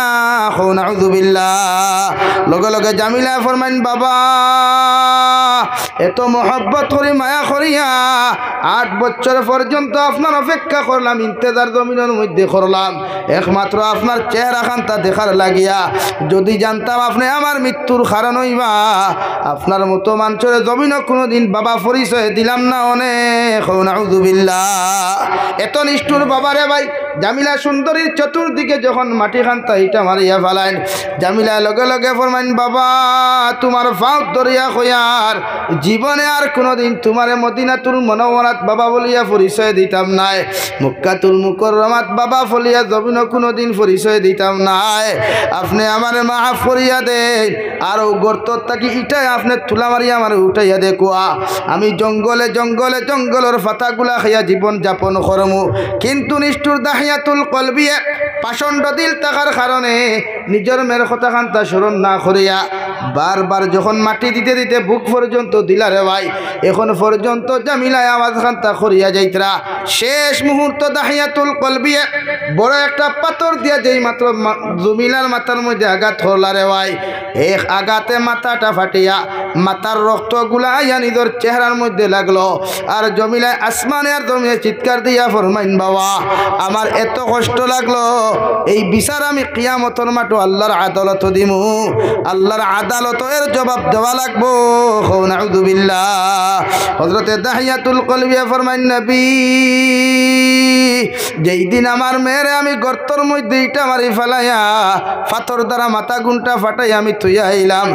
নাউযুবিল্লাহ। লগে লগে জামিলা ফরমাইন, বাবা এত মহব্বত করি মায়া করিয়া 8 বছর পর্যন্ত আপনার অপেক্ষা করলাম, ইন্তেজার জমিনের মধ্যে করলাম একমাত্র আপনার চেহারা খান্তা দেখার লাগিয়া। যদি জানতাম আপনি আমার মৃত্যুর কারণ হইবা, আপনার মতো মানুষের জমিনও কোনোদিন বাবা পরিচয় দিলাম না অনেক। নাউযুবিল্লাহ। এত নিষ্ঠুর বাবারে ভাই জামিলা সুন্দরীর চতুর্দিকে যখন মাটি খান্তা ইটা মারিয়া ফেলাইন, জামিলা লগে লগে ফরমাইন, বাবা তোমার ফাঁক ধরিয়া কইয়ার জীবনে আর কোনোদিন তোমারে মদিনাতুল মুনাওয়ারাত বাবা বলিয়া পরিচয় দিতাম নাই, মক্কাতুল মুকাররমাত বাবা বলিয়া জমিনও কোনোদিন পরিচয় দিতাম নাই। আপনি আমারে মাফ করিয়া দেন, আর ও গর্তর থাকি ইটাই আপনি তুলা মারিয়া আমার উঠাইয়া দেখুয়া। আমি জঙ্গলে জঙ্গলে জঙ্গলের পাতাগুলা খাইয়া জীবন যাপন করমু। কিন্তু নিষ্ঠুর দাহিয়াতুল কলবিয়ে পাষণ্ড দিল থাকার কারণে নিজের মেয়ের কথা খান্তা স্মরণ না করিয়া বারবার যখন মাটি দিতে দিতে বুক পর্যন্ত দিলা রে ভাই, এখন পর্যন্ত জামিলায় আওয়াজ খান্তা করিয়া যাইতরা। শেষ মুহূর্ত দাহিয়াতুল কলবিয়ে বড় একটা পাথর দিয়া যেই মাত্র জমিলার মাথার মধ্যে আঘাত হলা রে ভাই, এক আঘাতে মাথাটা ফাটিয়া মাথার রক্তগুলা আইয়া নিজের চেহারার মধ্যে লাগলো। আর জমিলায় আসমানে আর জমিনে চিৎকার দিয়া ফরমাইন, বাবা আমার এত কষ্ট লাগলো, এই বিচার আমি কিয়ামতের মাঠে আল্লাহর আদালত দিমু, আল্লাহর আদালত এর জবাব দেওয়া লাগবো। নাউযুবিল্লাহ। হযরতে দাহিয়াতুল কলবিয়া ফরমাইন, নবী যেই দিন আমার মেয়েরে আমি গর্তর মধ্যে ইটা মারি ফেলাইয়া পাথর দ্বারা মাথা গুনটা ফাটাই আমি থুইয়া আইলাম,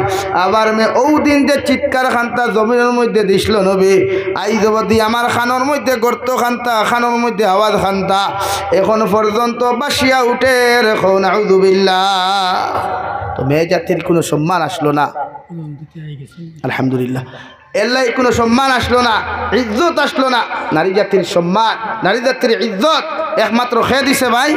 আবার মে ও দিন যে চিৎকার খান্তা জমিনের মধ্যে দিছিল নবী, আই জবদি আমার খানোর মধ্যে গর্ত খান্তা, খানোর মধ্যে আওয়াজ খান্তা, এখন পর্যন্ত বাসিয়া উঠে রেখো। নাউযুবিল্লাহ। তো মেয়ে জাতির কোনো সম্মান আসলো না, আলহামদুলিল্লাহ। এল্লাই কোনো সম্মান আসলো না, ইজ্জত আসলো না। নারী জাতির সম্মান, নারী জাতির ইজ্জত একমাত্র খেয়ে দিছে ভাই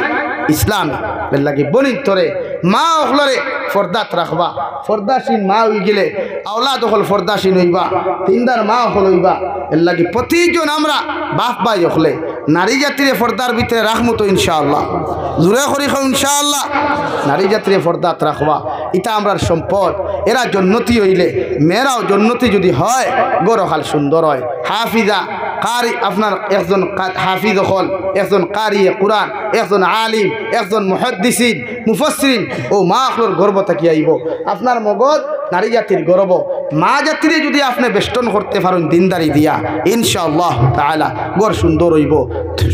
ইসলামে এর লাগে বনিত তরে মা অখলরে ফর্দাত রাখবা ফর্দাসীন মা হয়ে গেলে আওলাদ অখল ফর্দাসীন হইবা তিনদার মা অখল হইবা এর লাগে প্রতিজন আমরা বাপ ভাই অখলে নারী জাতিরে ফর্দার ভিতরে রাখমু তো ইনশাআল্লাহ জোরে করি খাও ইনশাআল্লাহ নারী জাতিরে ফর্দাত রাখবা এটা আমরার সম্পদ এরা জন্নতি হইলে মেয়েরাও জন্নতি যদি হয় গরহাল সুন্দর হয় হাফিজা কারি আপনার একজন হাফিজ হল একজন কারি কুরআন একজন আলিম একজন মুহাদ্দিসিন মুফাসসিরিন ও মা আখলোর গর্ব থাকি আইব আপনার মগজ নারী জাতির গর্ব মা জাতিরে যদি আপনি বেষ্টন করতে পারেন দিনদারি দিয়া ইনশাআল্লাহ তাআলা গর সুন্দর হইব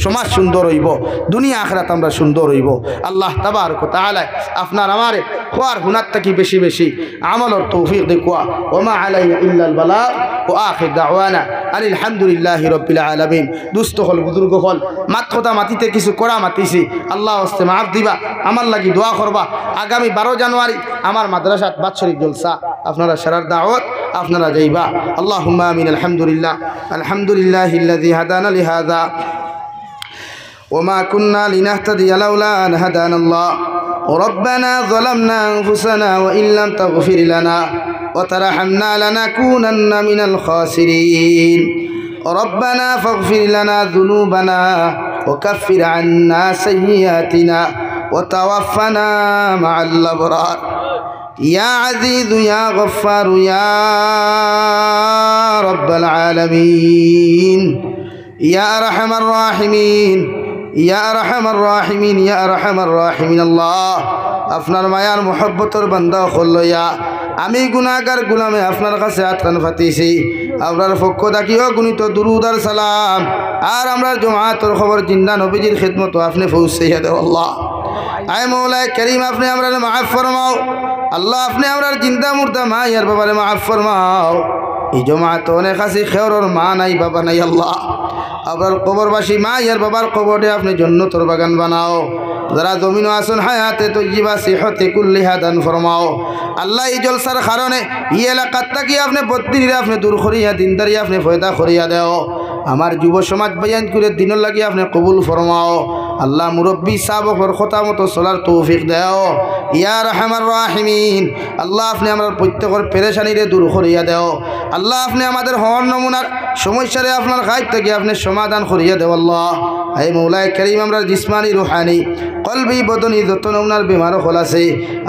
সমাজ সুন্দর হইব দুনিয়া আখিরাত আমরা সুন্দর হইব আল্লাহ তাবারক ওয়া তাআলা আপনার আমারে খোয়ার হুনার থাকি বেশি বেশি আমলর তৌফিক দেখুয়া ওমা আলাইনা ইল্লাল বালাগ ও আখির দাওয়ানা আলহামদুলিল্লাহি রাব্বিল আলামিন দুস্থ হল বুজুর্গ হল মাত কথা মাতিতে কিছু করা মাতিছি আল্লাহ হস্তে মাফ দিবা আমার লাগি দোয়া করবা আগামী 12 জানুয়ারি আমার মাদ্রাসাত বাৎসরিক জলসা আপনারা সারার দাওয়াত আপনারা যাইবা আল্লাহুম্মা আমিন আলহামদুলিল্লাহিল্লাযী হাদানা লিহাযা وما كنا لنهتدي لولا أن هدانا الله ربنا ظلمنا أنفسنا وإن لم تغفر لنا وترحمنا لنكونن من الخاسرين ربنا فاغفر لنا ذنوبنا وكفر عنا سيئاتنا وتوفنا مع الأبرار يا عزيز يا غفار يا رب العالمين يا أرحم الراحمين يا أرحم الراحمين يا أرحم الراحمين الله আপনার মায়ার মোহব্বতের বান্দা হল্লয়া আমি গুনাহগার গোলামে আপনার কাছে আত্রান ফাতিছি আপনার পক্ষ থাকিও গুণিত দুরুদ আর সালাম আর আমরা জমাতের খবর জিন্দা নবীজির খিদমত আপনি পৌঁছাইয়া দেও আল্লাহ আয় মৌলায় করিম আপনি আমরা মাফ ফরমাও আল্লাহ আপনি আমরা জিন্দা মুর্দা মা ইয়ার বাবারে মাফ ফরমাও এই জমাত অনেক আছে খেওর মা নাই বাবা নাই আল্লাহ আবার কবরবাসী মা ইয়ার বাবার কবরে আপনি জন্নতর বাগান বানাও যারা জমিন আসুন হায়াতে তৈবা সিহতে কুল্লিহা দান ফরমাও আল্লাহ এই জলসার কারণে এই এলাকার থাকি আপনি বদ্দিনীরা আপনি দূর করিয়া দিনদারি আপনি ফয়দা করিয়া দেও আমার যুব সমাজ বয়ান করে দিনের লাগি আপনি কবুল ফরমাও আল্লাহ মুরব্বী সাবকর কথা মতো চলার তৌফিক দেও ইয়া রাহমার রাহিমিন আল্লাহ আপনি আমার প্রত্যেকের পেরেশানিরে দূর করিয়া দেও আল্লাহ আপনি আমাদের হওয়ার নমুনার সমস্যারে আপনার গায়েব থেকে আপনি সমাধান করিয়া দেও আল্লাহ হে মৌলায় করিম আমরা জিসমানি রুহানি কলবি বদনি যত নমুনার বিমারও হল আছে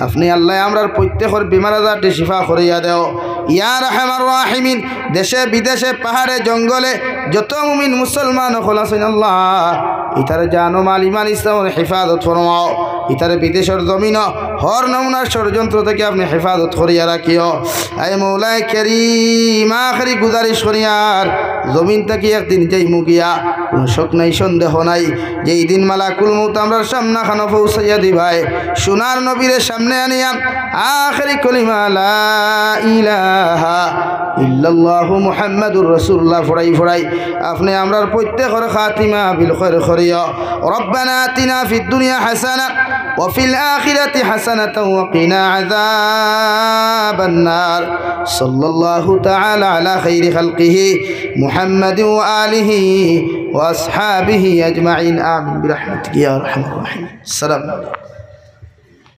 আপনি আল্লাহ আমরার প্রত্যেকের বিমার আজারটি শিফা করিয়া দেও ইয়া রাহমার রাহিমিন দেশে বিদেশে পাহাড়ে জঙ্গলে যত মুমিন মুসলমান হল আছেন আল্লাহ ইতার জানো মাল ইমান ইসলামের হেফাজত ফরমাও ইতার বিদেশের জমিন হর নমুনার ষড়যন্ত্র থেকে আপনি হেফাজত করিয়া রাখিও আয় মৌলায় কেরিম আখেরি গুজারিশ করিয়ার জমিন থেকে একদিন যাই মুগিয়া কোনো শোক নাই সন্দেহ নাই যেই দিন মালাকুল মউত আমরার সামনা খানো পৌঁছাইয়া দিবাই সোনার নবীরে সামনে আনিয়া আখেরি কলিমা লা ইলাহা ইল্লাল্লাহু মুহাম্মাদুর রাসূলুল্লাহ ফড়াই ফড়াই আপনি আমরার প্রত্যেকের খাতিমা বিল খৈর করিয়া রব্বানা আতিনা ফিদ দুনিয়া হাসানা ওয়া ফিল আখিরাতি হাসানাতাও ওয়া কিনা আযাবান নার সাল্লাল্লাহু তাআলা আলা খাইরি খালকিহি মুহাম্মাদিন ওয়া আলিহি ওয়া আসহাবিহি আজমাইন আমিন বিরহমাতিকা ইয়া আরহামার রাহিমিন আসসালামু আলাইকুম।